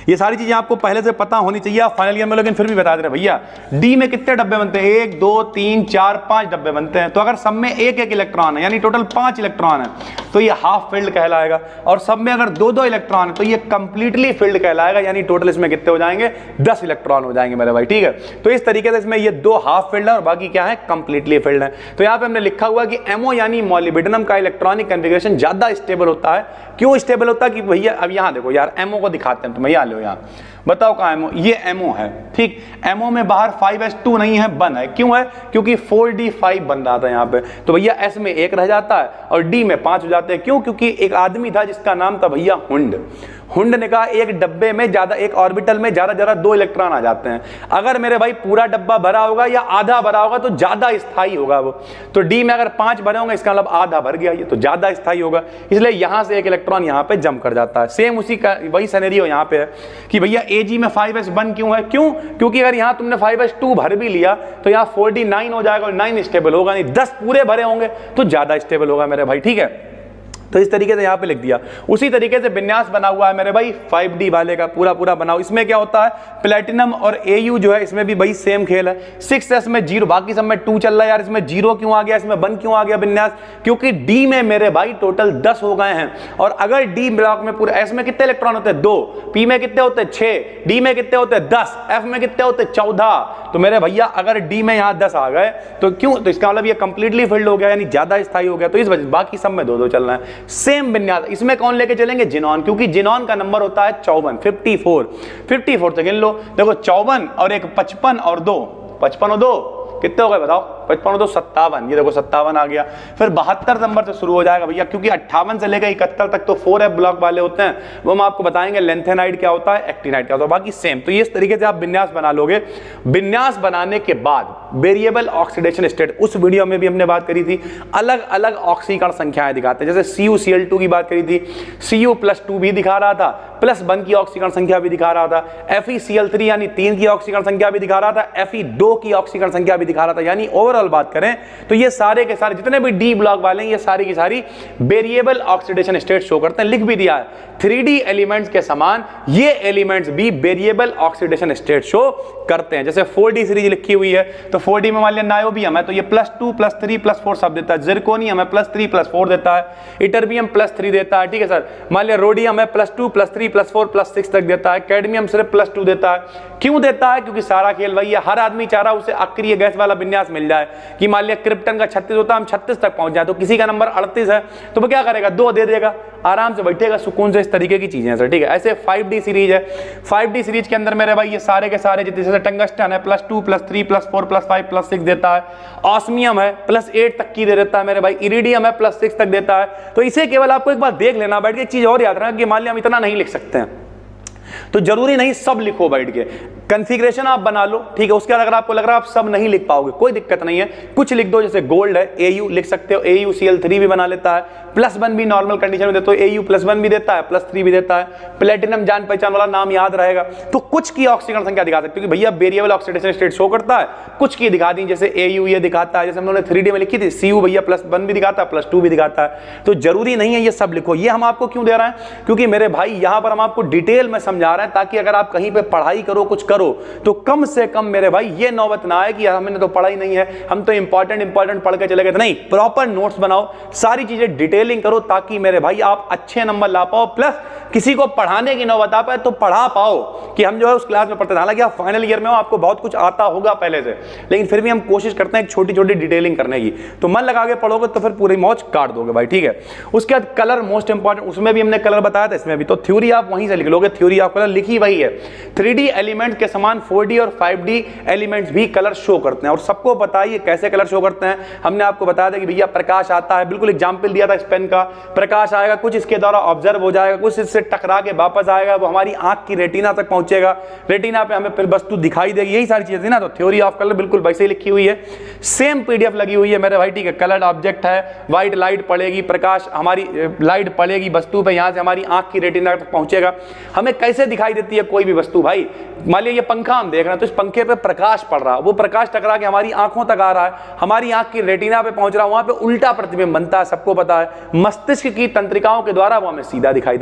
ये सारी चीजें आपको पहले से पता होनी चाहिए, आप फाइनल ईयर में, लेकिन फिर भी बता दे रहे भैया डी में कितने डब्बे बनते हैं, 1 2 3 4 5 डब्बे बनते हैं। तो अगर सब में एक एक इलेक्ट्रॉन है यानी टोटल 5 इलेक्ट्रॉन है तो ये हाफ फिल्ड कहलाएगा, और सब में अगर 2 इलेक्ट्रॉन है तो ये कंप्लीटली फिल्ड कहलाएगा, यानी टोटल इसमें कितने हो जाएंगे, 10 इलेक्ट्रॉन हो जाएंगे मेरे भाई, ठीक है। तो इस तरीके से इसमें ये 2 हाफ फिल्ड है और बाकी क्या है, कंप्लीटली फिल्ड है। तो यहाँ पे हमने लिखा हुआ कि एमओ यानी मॉलिब्डेनम का इलेक्ट्रॉनिक कॉन्फ़िगरेशन ज्यादा स्टेबल होता है। क्यों स्टेबल होता है कि भैया अब यहाँ देखो यार, एमओ को दिखाते हैं, तो भैया लो यहाँ बताओ कहाँ एमओ, ये एमओ है, ठीक। एमओ में बाहर 5s2 नहीं है, 1 है। क्यों है, क्योंकि 4d5 बन रहा था यहाँ पे, तो भैया एस में 1 रह जाता है और डी में 5 हो जाते हैं। क्यों, क्योंकि एक आदमी था जिसका नाम था भैया हुंड ने कहा एक डब्बे में ज्यादा, एक ऑर्बिटल में ज्यादा 2 इलेक्ट्रॉन आ जाते हैं। अगर मेरे भाई पूरा डब्बा भरा होगा या आधा भरा होगा तो ज्यादा स्थायी होगा वो। तो डी में अगर 5 भरे होंगे इसका मतलब आधा भर गया ये, तो ज्यादा स्थायी होगा, इसलिए यहां से एक इलेक्ट्रॉन यहां पे जंप कर जाता है। सेम उसी का वही सिनेरियो यहां पे है कि भैया एजी में 5s1 क्यों है, क्यों, क्योंकि अगर यहां तुमने 5s2 भर भी लिया तो यहां 4d9 हो जाएगा और 9 स्टेबल होगा नहीं, 10 पूरे भरे होंगे तो ज्यादा स्टेबल होगा मेरे भाई, ठीक है। तो इस तरीके से यहां पे लिख दिया। उसी तरीके से विन्यास बना हुआ है मेरे भाई 5D वाले का, पूरा बनाओ। इसमें क्या होता है, प्लेटिनम और AU जो है इसमें भी भाई सेम खेल है। 6s में 0, बाकी सब में 2 चल रहा है यार, इसमें 0 क्यों आ गया, इसमें 1 क्यों आ गया विन्यास, क्योंकि D में मेरे भाई टोटल 10 हो गए हैं। और अगर D ब्लॉक में पूरे S में कितने इलेक्ट्रॉन होते हैं, 2, P में कितने होते हैं 6, D में कितने होते हैं 10, F में कितने होते हैं 14। तो मेरे भैया अगर D में यहां 10 आ गए तो क्यों, तो इसका मतलब ये कंप्लीटली फिल्ड हो गया, यानी ज्यादा स्थायी हो गया। तो इस वजह बाकी सब में 2 चल रहा है। सेम विन्यास इसमें कौन लेके चलेंगे, जिनॉन, क्योंकि जिनॉन का नंबर होता है 54, 54 से गिन लो, देखो 54 और एक 55 और 2, 55 और 2 कितने हो गए बताओ, 55 और 2 57, ये देखो 57 आ गया। फिर 72 नंबर से शुरू हो जाएगा भैया, क्योंकि 58 से लेकर 71 तक तो 4f ब्लॉक वाले होते हैं, वो हम आपको बताएंगे लेंथेनाइड क्या होता है, एक्टिनाइड क्या होता है, बाकी सेम। तो ये इस तरीके से आप विन्यास बना लोगे। विन्यास बनाने के बाद वेरिएबल ऑक्सीडेशन स्टेट, उस वीडियो में भी हमने बात करी थी, अलग अलग ऑक्सीकरण संख्याएं दिखाते हैं, जैसे CuCl2 की बात करी थी, Cu+2 भी दिखा रहा था, +1 की ऑक्सीकरण संख्या भी दिखा रहा था, FeCl3 यानी 3 की ऑक्सीकरण संख्या भी दिखा रहा था, Fe2 की ऑक्सीकरण संख्या भी दिखा रहा था। यानी ओवरऑल बात करें तो ये सारे के सारे जितने भी डी ब्लॉक वाले हैं ये सारी की सारी वेरिएबल ऑक्सीडेशन स्टेट शो करते हैं। लिख भी दिया है 3D एलिमेंट्स के समान ये एलिमेंट्स भी वेरिएबल ऑक्सीडेशन स्टेट शो करते हैं। जैसे 4D सीरीज लिखी हुई है तो 4D में मान लिया नायोबियम है तो ये +2 +3 +4 सब देता है, जिरकोनियम है +3 +4 देता है, इटरबियम +3 देता है, ठीक है सर। मान लिया रोडियम है +2 +3 +4 +6 तक देता है, कैडमियम सिर्फ +2 देता है। क्यों देता है, क्योंकि सारा खेल वही है, हर आदमी चाह रहा है उसे अक्रिय गैस वाला विन्यास मिल जाए कि मान लिया क्रिप्टन का 36 होता है, हम 36 तक पहुंच जाए, तो किसी का नंबर 38 है तो वो क्या करेगा 2 दे देगा, आराम से बैठेगा सुकून से। इस तरीके की चीजें सर, ठीक है। ऐसे 5D सीरीज है, 5D सीरीज के अंदर मेरे भाई ये सारे के सारे जितने जैसे टंगस्टन है +2 +3 +4 +5 +6 देता है, ऑस्मियम है +8 तक की दे देता है मेरे भाई, इरिडियम है +6 तक देता है। तो इसे केवल आपको एक बार देख लेना बैठ के, एक चीज और याद रखना कि मान लिया हम इतना नहीं लिख सकते हैं तो जरूरी नहीं सब लिखो बैठ के, कॉन्फ़िगरेशन आप बना लो, ठीक है। उसके बाद अगर आपको लग रहा है आप सब नहीं लिख पाओगे कोई दिक्कत नहीं है, कुछ लिख दो। जैसे गोल्ड है AU लिख सकते हो, AuCl3 भी बना लेता है, +1 भी नॉर्मल कंडीशन में देते हो, AU +1 भी देता है +3 भी देता है, प्लेटिनम जान पहचान वाला नाम याद रहेगा। तो कुछ की ऑक्सीकरण संख्या दिखा सकते हो कि भैया वेरिएबल ऑक्सीडेशन स्टेट शो करता है, कुछ की दिखा दी जैसे AU ये दिखाता है, जैसे हम लोगों ने 3D में लिखी थी Cu भैया +1 भी दिखाता है +2 भी दिखाता है। तो जरूरी नहीं है ये सब लिखो। ये हम आपको क्यों दे रहे हैं, क्योंकि मेरे भाई यहां पर हम आपको डिटेल में समझा रहे हैं ताकि अगर आप कहीं पे पढ़ाई करो कुछ करो तो कम से कम मेरे भाई ये नौबत ना आए कि हमने तो पढ़ाई नहीं है, हम तो इंपॉर्टेंट पढ़ के चले गए। नहीं, प्रॉपर नोट्स बनाओ, सारी चीजें डिटेलिंग करो ताकि मेरे भाई आप अच्छे नंबर ला पाओ, प्लस किसी को पढ़ाने की नौबत आ पाए तो पढ़ा पाओ कि हम जो है उस क्लास में पढ़ते थे। हालांकि आप फाइनल ईयर में हो, आपको बहुत कुछ आता होगा पहले से, लेकिन फिर भी हम कोशिश करते हैं छोटी छोटी डिटेलिंग करने की। तो मन लगा के पढ़ोगे तो फिर पूरी मौज काट दोगे भाई, ठीक है। उसके बाद कलर मोस्ट इंपॉर्टेंट, उसमें भी हमने कलर बताया था, इसमें भी। तो थ्योरी आप वहीं से लिख लोगे, थ्योरी ऑफ कलर लिखी वही है। 3D एलिमेंट के समान 4D और 5D एलिमेंट्स भी कलर शो करते हैं, और सबको पता है ये कैसे कलर शो करते हैं। हमने आपको बताया था कि भैया प्रकाश आता है, बिल्कुल एग्जांपल दिया था इस पेन का, प्रकाश आएगा, कुछ इसके द्वारा ऑब्जर्व हो जाएगा, कुछ इससे टकरा के वापस आएगा, वो हमारी आंख की रेटिना तक पहुंचेगा, रेटिना पे हमें फिर वस्तु दिखाई देगी, यही सारी चीजें थी ना। तो थ्योरी ऑफ कलर बिल्कुल वैसे ही लिखी हुई है, सेम PDF लगी हुई है मेरे भाई, ठीक है। कलर्ड ऑब्जेक्ट है, व्हाइट लाइट पड़ेगी, प्रकाश हमारी लाइट पड़ेगी वस्तु पे, यहां से हमारी आंख की रेटिना तक पहुंचेगा। हमें कैसे दिखाई देती है कोई भी वस्तु भाई, मान लिया ये पंखा हम देख रहे हैं तो इस पंखे पे प्रकाश पड़ रहा है, वो प्रकाश टकरा के हमारी आंखों तक आ रहा है, हमारी आंख की रेटिना पे पहुंच रहा है, वहां पे उल्टा प्रतिबिंब बनता है, सबको पता है। मस्तिष्क की तंत्रिकाओं के द्वारा वो हमें सीधा दिखाई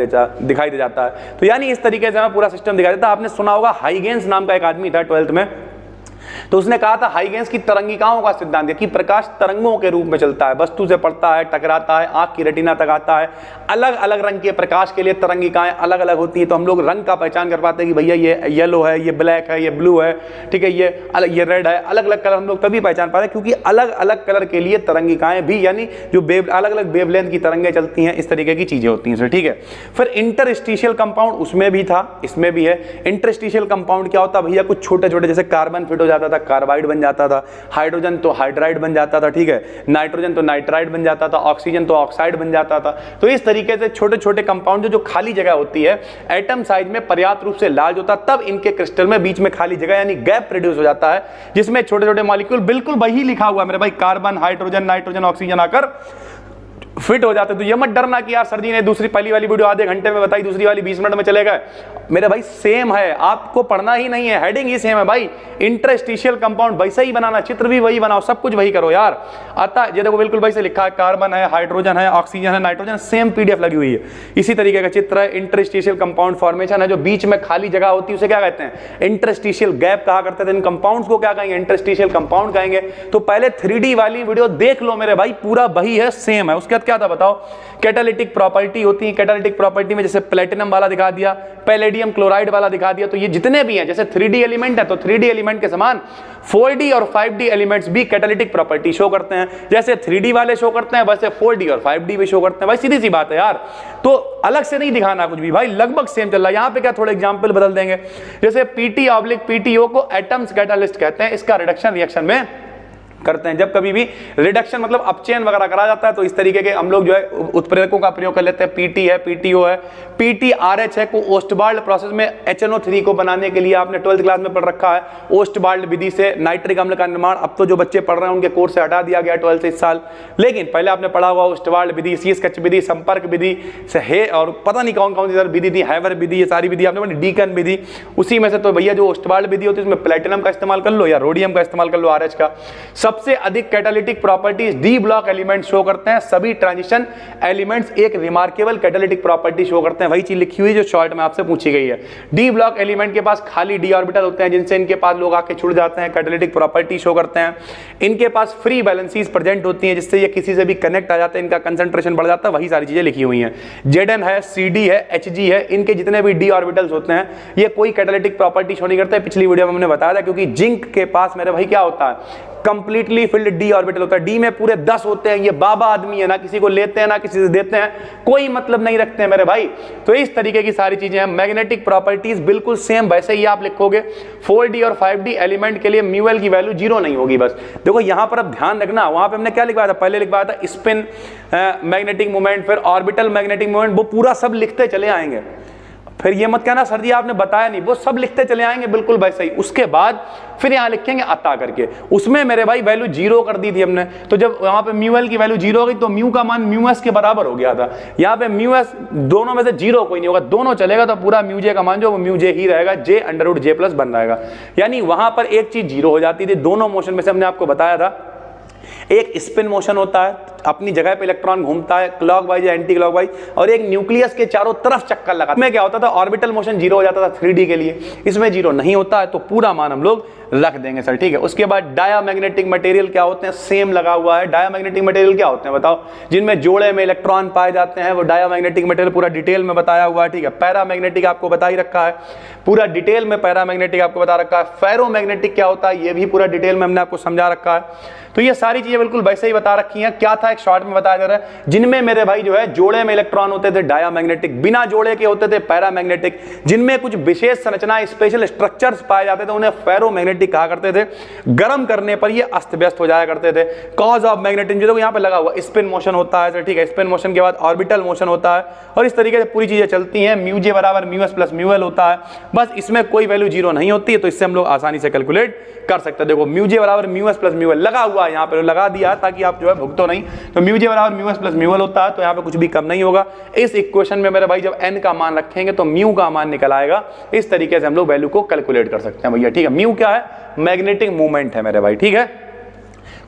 दिखाई दे जाता है। तो यानी इस तरीके से हमें पूरा सिस्टम दिखाई देता है। आपने सुना होगा हाइगेंस नाम का एक आदमी था 12th में, तो उसने कहा था हाइगेंस की तरंगिकाओं का सिद्धांत है कि प्रकाश तरंगों के रूप में चलता है, वस्तु से पड़ता है, टकराता है, आंख की रेटिना तक आता है। अलग अलग रंग के प्रकाश के लिए तरंगिकाएं अलग अलग होती हैं, तो हम लोग रंग का पहचान कर पाते हैं कि भैया ये येलो है, ये ब्लैक है, ये ब्लू है, ठीक है, ये रेड है। अलग अलग कलर हम लोग तभी पहचान पाते हैं क्योंकि अलग अलग कलर के लिए तरंगिकाएं भी, यानी जो अलग अलग वेवलेंथ की तरंगें चलती हैं, इस तरीके की चीजें होती हैं, ठीक है। फिर इंटरस्टिशियल कंपाउंड उसमें भी था, इसमें भी है। इंटरस्टिशियल कंपाउंड क्या होता है भैया, कुछ छोटे छोटे, जैसे कार्बन फिट हो जाता था, कार्बाइड बन जाता था, हाइड्रोजन तो हाइड्राइड बन जाता था, ठीक है, नाइट्रोजन तो नाइट्राइड बन जाता था, ऑक्सीजन तो ऑक्साइड बन जाता था। तो इस तरीके से छोटे छोटे कंपाउंड जो खाली जगह होती है एटम साइज में पर्याप्त रूप से लार्ज होता है, तब इनके क्रिस्टल में बीच में खाली जगह यानी गैप प्रोड्यूस हो जाता है, जिसमें छोटे छोटे मॉलिक्यूल, बिल्कुल वही लिखा हुआ मेरे भाई, कार्बन, हाइड्रोजन, नाइट्रोजन, ऑक्सीजन आकर फिट हो जाते। तो ये मत डरना कि यार सर जी ने दूसरी पहली वाली वीडियो आधे घंटे में बताई, दूसरी वाली 20 मिनट में चले गए। मेरे भाई सेम है, आपको पढ़ना ही नहीं है, हेडिंग ही सेम है भाई। इंटरस्टिशियल कंपाउंड वैसे ही बनाना, चित्र भी वही बनाओ, सब कुछ वही करो यार। आता ये देखो बिल्कुल वैसे लिखा है, कार्बन है, हाइड्रोजन है, ऑक्सीजन है, नाइट्रोजन, सेम पीडीएफ लगी हुई है, इसी तरीके का चित्र है। इंटरस्टिशियल कंपाउंड फॉर्मेशन है, जो बीच में खाली जगह होती है उसे क्या कहते हैं, इंटरस्टिशियल गैप कहा करते थे। इन कंपाउंड्स को क्या कहेंगे, इंटरस्टिशियल कंपाउंड कहेंगे। तो पहले 3D वाली वीडियो देख लो मेरे भाई, पूरा वही है, सेम है। उसके बाद क्या था बताओ, कैटालिटिक प्रॉपर्टी होती है। कैटालिटिक प्रॉपर्टी में जैसे प्लेटिनम वाला दिखा दिया, पैलेडियम क्लोराइड वाला दिखा दिया, तो ये जितने भी हैं, जैसे 3D एलिमेंट है तो 3D एलिमेंट के समान 4D और 5D एलिमेंट्स भी कैटालिटिक प्रॉपर्टी शो करते हैं। जैसे 3D वाले शो करते हैं वैसे 4D और 5D भी शो करते हैं। भाई सीधी सी बात है यार, तो अलग से नहीं दिखाना कुछ भी भाई, लगभग सेम चल रहा है। यहाँ पे क्या थोड़े एग्जाम्पल बदल देंगे, जैसे PT/PTO को एटम्स कैटालिस्ट कहते हैं, इसका रिडक्शन रिएक्शन में करते हैं। जब कभी भी रिडक्शन मतलब अपचयन वगैरह करा जाता है तो इस तरीके के हम लोग जो है उत्प्रेरकों का प्रयोग कर लेते हैं। PT है, PTO है, PTRH है को ओस्टबाल्ड प्रोसेस में HNO3 को बनाने के लिए आपने 12th क्लास में पढ़ रखा है। ओस्टबाल्ड विधि से नाइट्रिक अम्ल का निर्माण, अब तो जो बच्चे पढ़ रहे हैं उनके कोर्स से हटा दिया गया 12th से इस साल, लेकिन पहले आपने पढ़ा हुआ ओस्टबाल्ड विधि, सीएसएच विधि, संपर्क विधि से है, और पता नहीं कौन कौन सी विधि थी, हैवर विधि, ये सारी विधि आपने पढ़ी, डीकन विधि। उसी में से तो भैया जो ओस्टबाल्ड विधि होती है उसमें प्लेटिनम का इस्तेमाल कर लो या रोडियम का इस्तेमाल कर लो, RH का। सबसे अधिक catalytic properties D block element show करते हैं। सभी ट्रांजिशन एलिमेंट्स एक रिमार्केबल कैटालिटिक प्रॉपर्टी शो करते हैं, वही चीज लिखी हुई जो शॉर्ट में आपसे पूछी गई है। डी ब्लॉक एलिमेंट के पास खाली डी ऑर्बिटल होते हैं, जिनसे इनके पास लोग आके छुड़ जाते हैं, कैटालिटिक प्रॉपर्टी शो करते हैं। इनके पास फ्री बैलेंसीज प्रेजेंट होती हैं, जिससे ये किसी से भी कनेक्ट आ जाते हैं, इनका कंसंट्रेशन बढ़ जाता है, वही सारी चीजें लिखी हुई हैं। Zn है, CD है, Hg है, इनके जितने भी डी ऑर्बिटल्स होते हैं ये कोई कैटालिटिक प्रॉपर्टी शो नहीं करते। पिछली वीडियो में हमने बताया था, क्योंकि जिंक के पास मेरे भाई क्या होता है, कंप्लीटली फिल्ड डी ऑर्बिटल होता है। डी में पूरे 10 होते हैं। ये बाबा आदमी है, ना किसी को लेते हैं ना किसी से देते हैं, कोई मतलब नहीं रखते हैं मेरे भाई। तो इस तरीके की सारी चीजें हैं। मैग्नेटिक प्रॉपर्टीज बिल्कुल सेम वैसे ही आप लिखोगे। 4D और 5D एलिमेंट के लिए म्यूएल की वैल्यू 0 नहीं होगी। बस देखो यहां पर अब ध्यान रखना, वहां पे हमने क्या लिखवाया था, पहले लिखवाया था स्पिन मैग्नेटिक मोमेंट, फिर ऑर्बिटल मैग्नेटिक मोमेंट, वो पूरा सब लिखते चले आएंगे। फिर ये मत कहना सर जी आपने बताया नहीं, वो सब लिखते चले आएंगे बिल्कुल वैसे ही। उसके बाद फिर यहाँ लिखेंगे अता करके, उसमें मेरे भाई वैल्यू 0 कर दी थी हमने। तो जब वहां पे म्यूएल की वैल्यू 0 हो गई तो म्यू का मान म्यूएस के बराबर हो गया था। यहाँ पे म्यूएस दोनों में से 0 कोई नहीं होगा, दोनों चलेगा तो पूरा म्यूजे का मान जो वो म्यूजे ही रहेगा, J√J+ बन रहेगा। यानी वहां पर एक चीज 0 हो जाती थी। दोनों मोशन में से हमने आपको बताया था, एक स्पिन मोशन होता है, अपनी जगह पे इलेक्ट्रॉन घूमता है क्लॉकवाइज या एंटी क्लॉकवाइज, और एक न्यूक्लियस के चारों तरफ चक्कर लगाता है। इसमें क्या होता था, ऑर्बिटल मोशन 0 हो जाता था 3D के लिए, इसमें 0 नहीं होता है, तो पूरा मान हम लोग रख देंगे सर, ठीक है। उसके बाद डायामैग्नेटिक मटेरियल क्या होते हैं, सेम लगा हुआ है। डायामैग्नेटिक मटेरियल क्या होते हैं बताओ, जिनमें जोड़े में इलेक्ट्रॉन पाए जाते हैं, वो डायामैग्नेटिक मटेरियल पूरा डिटेल में बताया हुआ है, ठीक है। पैरामैग्नेटिक आपको बता ही रखा है, पूरा डिटेल में पैरामैग्नेटिक आपको बता रखा है। फेरोमैग्नेटिक क्या होता है ये भी पूरा डिटेल में हमने आपको समझा रखा है। तो ये सारी चीजें बिल्कुल वैसे ही बता रखी हैं। क्या था, एक शॉर्ट में बताया जा रहा है, जिनमें मेरे भाई जो है जोड़े में इलेक्ट्रॉन होते थे डायामैग्नेटिक, बिना जोड़े के होते थे पैरामैग्नेटिक, जिनमें कुछ विशेष संरचना स्पेशल स्ट्रक्चर्स पाए जाते थे उन्हें फेरोमैग्नेटिक कहा करते थे। गर्म करने पर ये अस्त व्यस्त हो जाया करते थे। कॉज ऑफ मैग्नेटिज्म जो यहाँ पे लगा हुआ, स्पिन मोशन होता है, ठीक है। स्पिन मोशन के बाद ऑर्बिटल मोशन होता है, और इस तरीके से पूरी चीजें चलती हैं। म्यूजे बराबर म्यूएस प्लस म्यूएल होता है, बस इसमें कोई वैल्यू 0 नहीं होती है, तो इससे हम लोग आसानी से कैलकुलेट कर सकते हैं। देखो म्यूजे बराबर म्यूएस प्लस म्यूएल लगा हुआ है, यहाँ पे लगा दिया ताकि आप जो है भुगतो नहीं। तो म्यूजे बराबर म्यूएस प्लस म्यूएल होता है, तो यहाँ पे कुछ भी कम नहीं होगा। इस इक्वेशन में मेरे भाई जब n का मान रखेंगे तो म्यू का मान निकल आएगा। इस तरीके से हम लोग वैल्यू को कैलकुलेट कर सकते हैं भैया, ठीक है। म्यू क्या है, मैग्नेटिक मूवमेंट है मेरे भाई, ठीक है।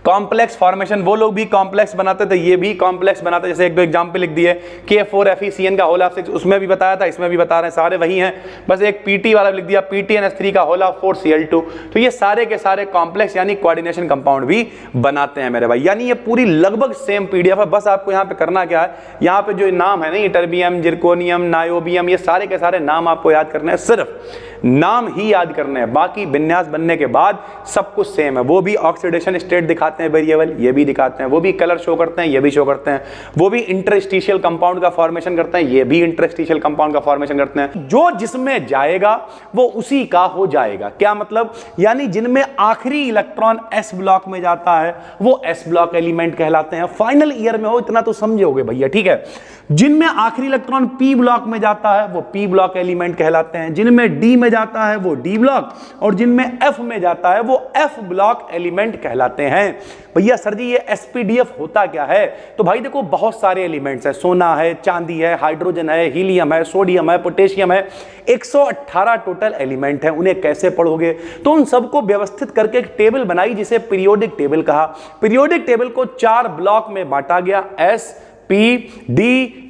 कॉम्प्लेक्स फॉर्मेशन, वो लोग भी कॉम्प्लेक्स बनाते थे, ये भी कॉम्प्लेक्स बनाते, जैसे एक दो एग्जांपल लिख दिए, K4FeCN का होल ऑफ 6, उसमें भी बताया था, इसमें भी बता रहे हैं, सारे वही हैं, बस एक PT वाला लिख दिया, PTNS3 का होल ऑफ 4Cl2। तो ये सारे के सारे कॉम्प्लेक्स यानी कोऑर्डिनेशन कंपाउंड भी बनाते हैं मेरे भाई। यानी ये पूरी लगभग सेम PDF है, बस आपको यहाँ पे करना क्या है, यहाँ पे जो नाम है ना, टर्बियम, जिरकोनियम, नायोबियम, ये सारे के सारे नाम आपको याद करने हैं, सिर्फ नाम ही याद करने हैं, बाकी विन्यास बनने के बाद सब कुछ सेम है। वो भी ऑक्सीडेशन स्टेट दिखाते हैं वेरिएबल, ये भी दिखाते हैं, वो भी कलर शो करते हैं, ये भी शो करते हैं, वो भी इंटरस्टिशियल कंपाउंड का फॉर्मेशन करते हैं, ये भी इंटरस्टिशियल कंपाउंड का फॉर्मेशन करते हैं। जो जिसमें जाएगा वो उसी का हो जाएगा। क्या मतलब, यानी जिनमें आखिरी इलेक्ट्रॉन S ब्लॉक में जाता है वो S ब्लॉक एलिमेंट कहलाते हैं। फाइनल ईयर में हो इतना तो समझोगे भैया, ठीक है। जिनमें आखिरी इलेक्ट्रॉन P ब्लॉक में जाता है वो P ब्लॉक एलिमेंट कहलाते हैं, जिनमें D में जाता है वो D ब्लॉक, और जिनमें F में जाता है वो F ब्लॉक एलिमेंट कहलाते हैं। भैया सर जी ये SPDF होता क्या है? तो भाई देखो बहुत सारे एलिमेंट्स हैं, सोना है, चांदी है, हाइड्रोजन है, हीलियम है, सोडियम है, पोटेशियम है, 118 टोटल एलिमेंट हैं। उन्हें कैसे पढ़ोगे? तो उन सबको व्यवस्थित करके एक टेबल बनाई जिसे पीरियोडिक टेबल कहा। पीरियोडिक टेबल को 4 ब्लॉक में बांटा गया, S P D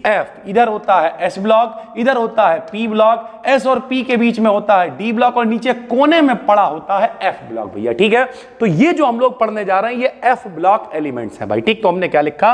F। इधर होता है S ब्लॉक, इधर होता है P ब्लॉक, S और P के बीच में होता है D ब्लॉक, और नीचे कोने में पड़ा होता है F ब्लॉक भैया, ठीक है। तो ये जो हम लोग पढ़ने जा रहे हैं ये F ब्लॉक एलिमेंट्स है भाई, ठीक। तो हमने क्या लिखा,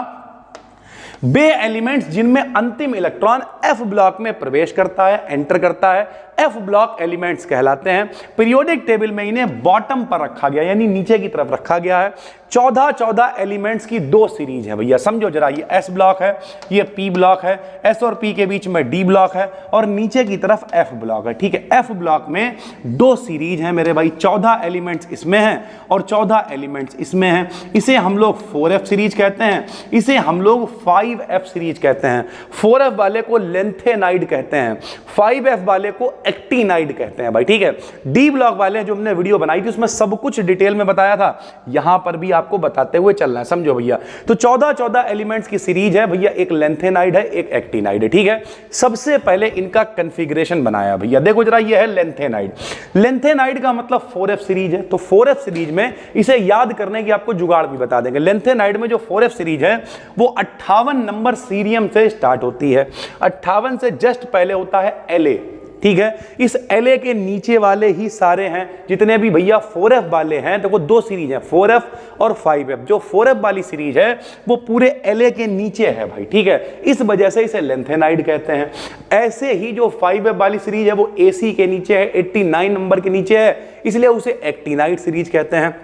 वे एलिमेंट्स जिनमें अंतिम इलेक्ट्रॉन F ब्लॉक में प्रवेश करता है, एंटर करता है, F ब्लॉक एलिमेंट्स कहलाते हैं। पीरियोडिक टेबल में इन्हें बॉटम पर रखा गया यानी नीचे की तरफ रखा गया है। 14 एलिमेंट्स की 2 सीरीज है भैया, समझो जरा। ये S ब्लॉक है, ये P ब्लॉक है, S और P के बीच में D ब्लॉक है, और नीचे की तरफ F ब्लॉक है, ठीक है। F ब्लॉक में 2 सीरीज है मेरे भाई, 14 एलिमेंट्स इसमें हैं और 14 एलिमेंट्स इसमें हैं। इसे हम लोग 4F सीरीज कहते हैं, इसे हम लोग 5F सीरीज कहते हैं। 4F वाले को लेंथेनाइड कहते हैं, 5F वाले को एक्टिनाइड कहते हैं भाई, ठीक है। D ब्लॉक वाले जो हमने वीडियो बनाई थी उसमें सब कुछ डिटेल में बताया था, यहां पर भी आपको बताते हुए चलना है, समझो भैया। तो 14 एलिमेंट्स की सीरीज है भैया, एक लेंथेनाइड है, एक एक्टिनाइड है, ठीक है। सबसे पहले इनका कॉन्फ़िगरेशन बनाया भैया, देखो जरा, ये है लेंथेनाइड। लेंथेनाइड का मतलब 4F सीरीज है, तो 4F सीरीज में इसे याद करने की आपको जुगाड़ भी बता देंगे। लेंथेनाइड में जो 4F सीरीज है वो 58 नंबर सीरियम से स्टार्ट होती है, 58 से जस्ट पहले होता है La, ठीक है। इस La के नीचे वाले ही सारे हैं जितने भी भैया 4F वाले हैं। देखो 2 सीरीज हैं, 4F और 5F। जो 4F वाली सीरीज है वो पूरे La के नीचे है भाई, ठीक है, इस वजह से इसे लेंथेनाइड कहते हैं। ऐसे ही जो 5F वाली सीरीज है वो AC के नीचे है, 89 नंबर के नीचे है, इसलिए उसे एक्टिनाइड सीरीज कहते हैं।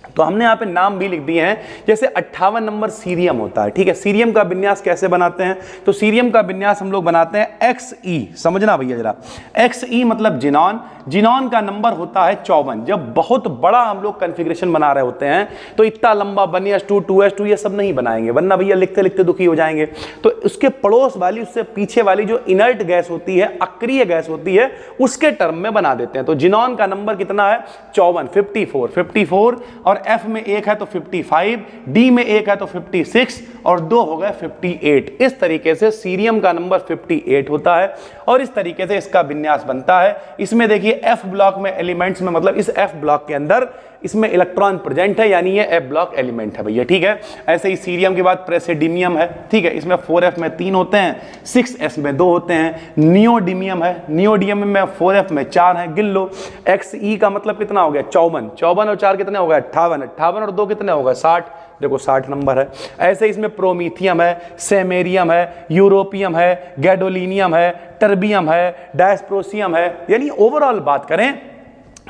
तो हमने यहाँ पे नाम भी लिख दिए हैं, जैसे 58 नंबर सीरियम होता है, ठीक है। सीरियम का विन्यास कैसे बनाते हैं? तो सीरियम का विन्यास हम लोग बनाते हैं XE, समझना भैया जरा। XE मतलब जिनॉन, जिनॉन का नंबर होता है 54। जब बहुत बड़ा हम लोग कॉन्फ़िगरेशन बना रहे होते हैं तो इतना लंबा 1s2 2s2 ये सब नहीं बनाएंगे, वरना भैया लिखते लिखते दुखी हो जाएंगे। तो उसके पड़ोस वाली, उससे पीछे वाली जो इनर्ट गैस होती है, अक्रिय गैस होती है, उसके टर्म में बना देते हैं। तो जिनॉन का नंबर कितना है? 54, 54, और F में 1 है तो 55, D में 1 है तो 56, और 2 हो गए 58। इस तरीके से सीरियम का नंबर 58 होता है, और इस तरीके से इसका विन्यास बनता है। इसमें देखिए F ब्लॉक में एलिमेंट्स में, मतलब इस F ब्लॉक के अंदर इसमें इलेक्ट्रॉन प्रेजेंट है, यानी ये F ब्लॉक एलिमेंट है भैया, ठीक है। ऐसे ही सीरियम के बाद प्रेसिडिमियम है, ठीक है, इसमें 4F में 3 होते हैं, 6S में 2 होते हैं। नियोडिमियम है, नियोडियम में 4F में 4 हैं, गिन लो। XE का मतलब कितना हो गया? 54, 54 और 4 कितने हो गए? 58, 58 और 2 कितने हो गए? 60, देखो 60 नंबर है। ऐसे इसमें प्रोमीथियम है, सेमेरियम है, यूरोपियम है, गैडोलिनियम है, टर्बियम है, डायस्प्रोसियम है। यानी ओवरऑल बात करें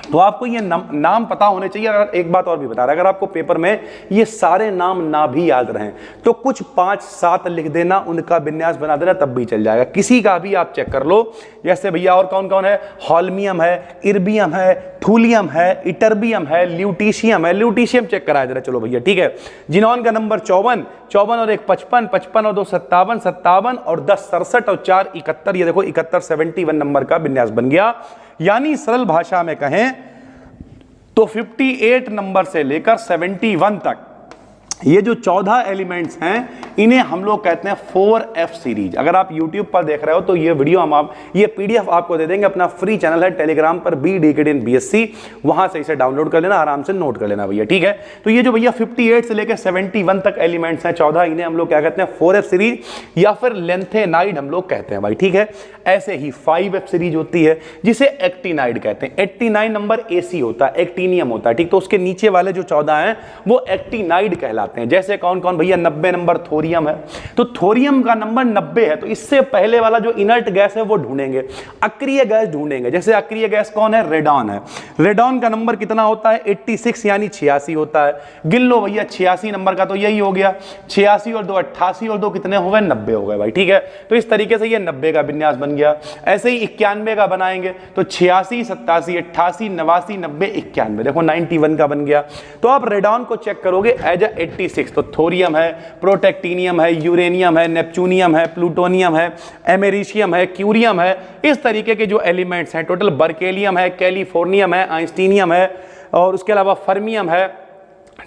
तो आपको ये नाम पता होने चाहिए। अगर एक बात और भी बता रहा है, अगर आपको पेपर में ये सारे नाम ना भी याद रहें तो कुछ 5-7 लिख देना, उनका विन्यास बना देना, तब भी चल जाएगा। किसी का भी आप चेक कर लो, जैसे भैया और कौन कौन है? हॉल्मियम है, इर्बियम है, थूलियम है, इटर्बियम है, ल्यूटीशियम है। ल्यूटीशियम चेक कराया जरा, चलो भैया, ठीक है। जिनॉन का नंबर 54, 54 और 1 55, 55 और 2 57, 57 और 10 67 और 4 71। ये देखो 71, 71 नंबर का विन्यास बन गया। यानी सरल भाषा में कहें तो 58 नंबर से लेकर 71 तक ये जो 14 एलिमेंट्स हैं इन्हें हम लोग कहते हैं 4F सीरीज। अगर आप YouTube पर देख रहे हो तो ये वीडियो ये PDF आपको दे देंगे, अपना फ्री चैनल है टेलीग्राम पर BDKD वहां से इसे डाउनलोड कर लेना, आराम से नोट कर लेना भैया, ठीक है। तो ये जो भैया 58 से लेकर 71 तक एलिमेंट्स हैं 14, इन्हें हम लोग क्या कहते हैं 4F सीरीज या फिर लेंथेनाइड हम लोग कहते हैं भाई, ठीक है। ऐसे ही 5F सीरीज होती है जिसे एक्टिनाइड कहते हैं। 89 नंबर AC होता है, एक्टिनियम होता है, ठीक। तो उसके नीचे वाले जो 14 हैं वो एक्टिनाइड कहलाते हैं। जैसे कौन कौन भैया, 90 नंबर थोरियम है, तो थोरियम का नंबर 90 है, तो इससे पहले वाला जो इनर्ट गैस है वो ढूंढेंगे, अक्रिय गैस ढूंढेंगे। जैसे अक्रिय गैस कौन है, रेडॉन है। रेडॉन का नंबर कितना होता है, 86 यानी 86 होता है। गिन लो भैया 86 नंबर का तो यही हो गया, 86 और 2 88 और 2 कितने हो गए, 90 हो गए भाई, ठीक है। तो इस तरीके से ये 90 का विन्यास बन गया। ऐसे ही 91 का बनाएंगे तो 86 87 88 89 90 91, देखो 91 का बन गया। तो आप रेडॉन को चेक करोगे एज अ 86, तो थोरियम है, प्रोटेक्टिनियम है, यूरेनियम है, नेपच्यूनियम है, प्लूटोनियम है, एमेरिशियम है, क्यूरियम है, इस तरीके के जो एलिमेंट्स हैं टोटल, बर्केलियम है, कैलिफोर्नियम है, आइंस्टीनियम है, और उसके अलावा फर्मियम है,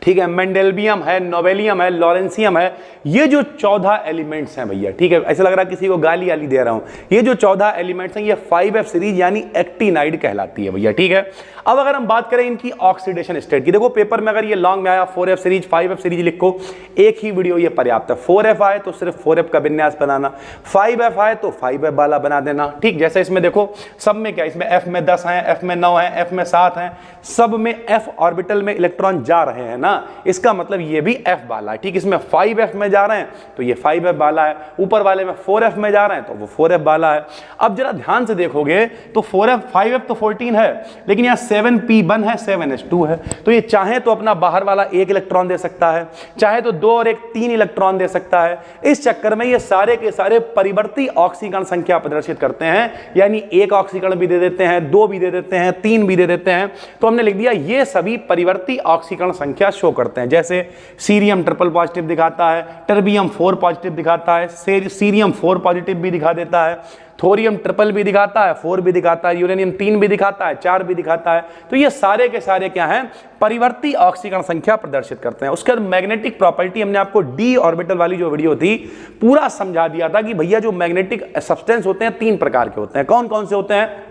ठीक है, मेंडेलियम है, नोबेलियम है, लॉरेंसियम है। ये जो 14 एलिमेंट्स हैं भैया, ठीक है, ऐसा लग रहा है किसी को गाली आली दे रहा हूं, ये जो 14 एलिमेंट्स हैं ये 5F सीरीज यानी एक्टिनाइड कहलाती है भैया, ठीक है। अब अगर हम बात करें इनकी ऑक्सीडेशन स्टेट की, देखो पेपर में अगर ये लॉन्ग में आया 4F सीरीज 5F सीरीज लिखो, एक ही वीडियो ये पर्याप्त है। 4F आए तो सिर्फ 4F का विन्यास बनाना, 5F आए तो 5F वाला बना देना, ठीक। जैसे इसमें देखो सब में क्या, इसमें F में 10 हैं, F में 9 हैं, F में 7 हैं, सब में F ऑर्बिटल में इलेक्ट्रॉन जा रहे हैं ना, इसका मतलब ये भी F वाला है, ठीक। इसमें 5F में जा रहे हैं तो ये 5F वाला है, ऊपर वाले में 4F में जा रहे हैं तो वो 4F वाला है। अब जरा ध्यान से देखोगे तो 4F 5F तो 14 है, लेकिन यहाँ 7p1 है, 7s2 है, तो ये चाहे तो अपना बाहर वाला 1 इलेक्ट्रॉन दे सकता है, चाहे तो 2 और 1 3 इलेक्ट्रॉन दे सकता है। इस चक्कर में ये सारे के सारे परिवर्ती ऑक्सीकरण संख्या प्रदर्शित करते हैं, यानी 1 ऑक्सीकरण भी दे देते हैं, 2 भी दे देते हैं, 3 भी दे देते हैं। तो हमने लिख दिया ये सभी परिवर्ती ऑक्सीकरण संख्या शो करते हैं। जैसे सीरियम ट्रिपल पॉजिटिव दिखाता है, टर्बियम 4 पॉजिटिव दिखाता है, सीरियम 4 पॉजिटिव भी दिखा देता है, थोरियम ट्रिपल भी दिखाता है, 4 भी दिखाता है, यूरेनियम 3 भी दिखाता है, 4 भी दिखाता है। तो ये सारे के सारे क्या हैं, परिवर्ती ऑक्सीकरण संख्या प्रदर्शित करते हैं। उसके बाद मैग्नेटिक प्रॉपर्टी हमने आपको डी ऑर्बिटल वाली जो वीडियो थी पूरा समझा दिया था कि भैया जो मैग्नेटिक सब्सटेंस होते हैं 3 प्रकार के होते हैं। कौन कौन से होते हैं,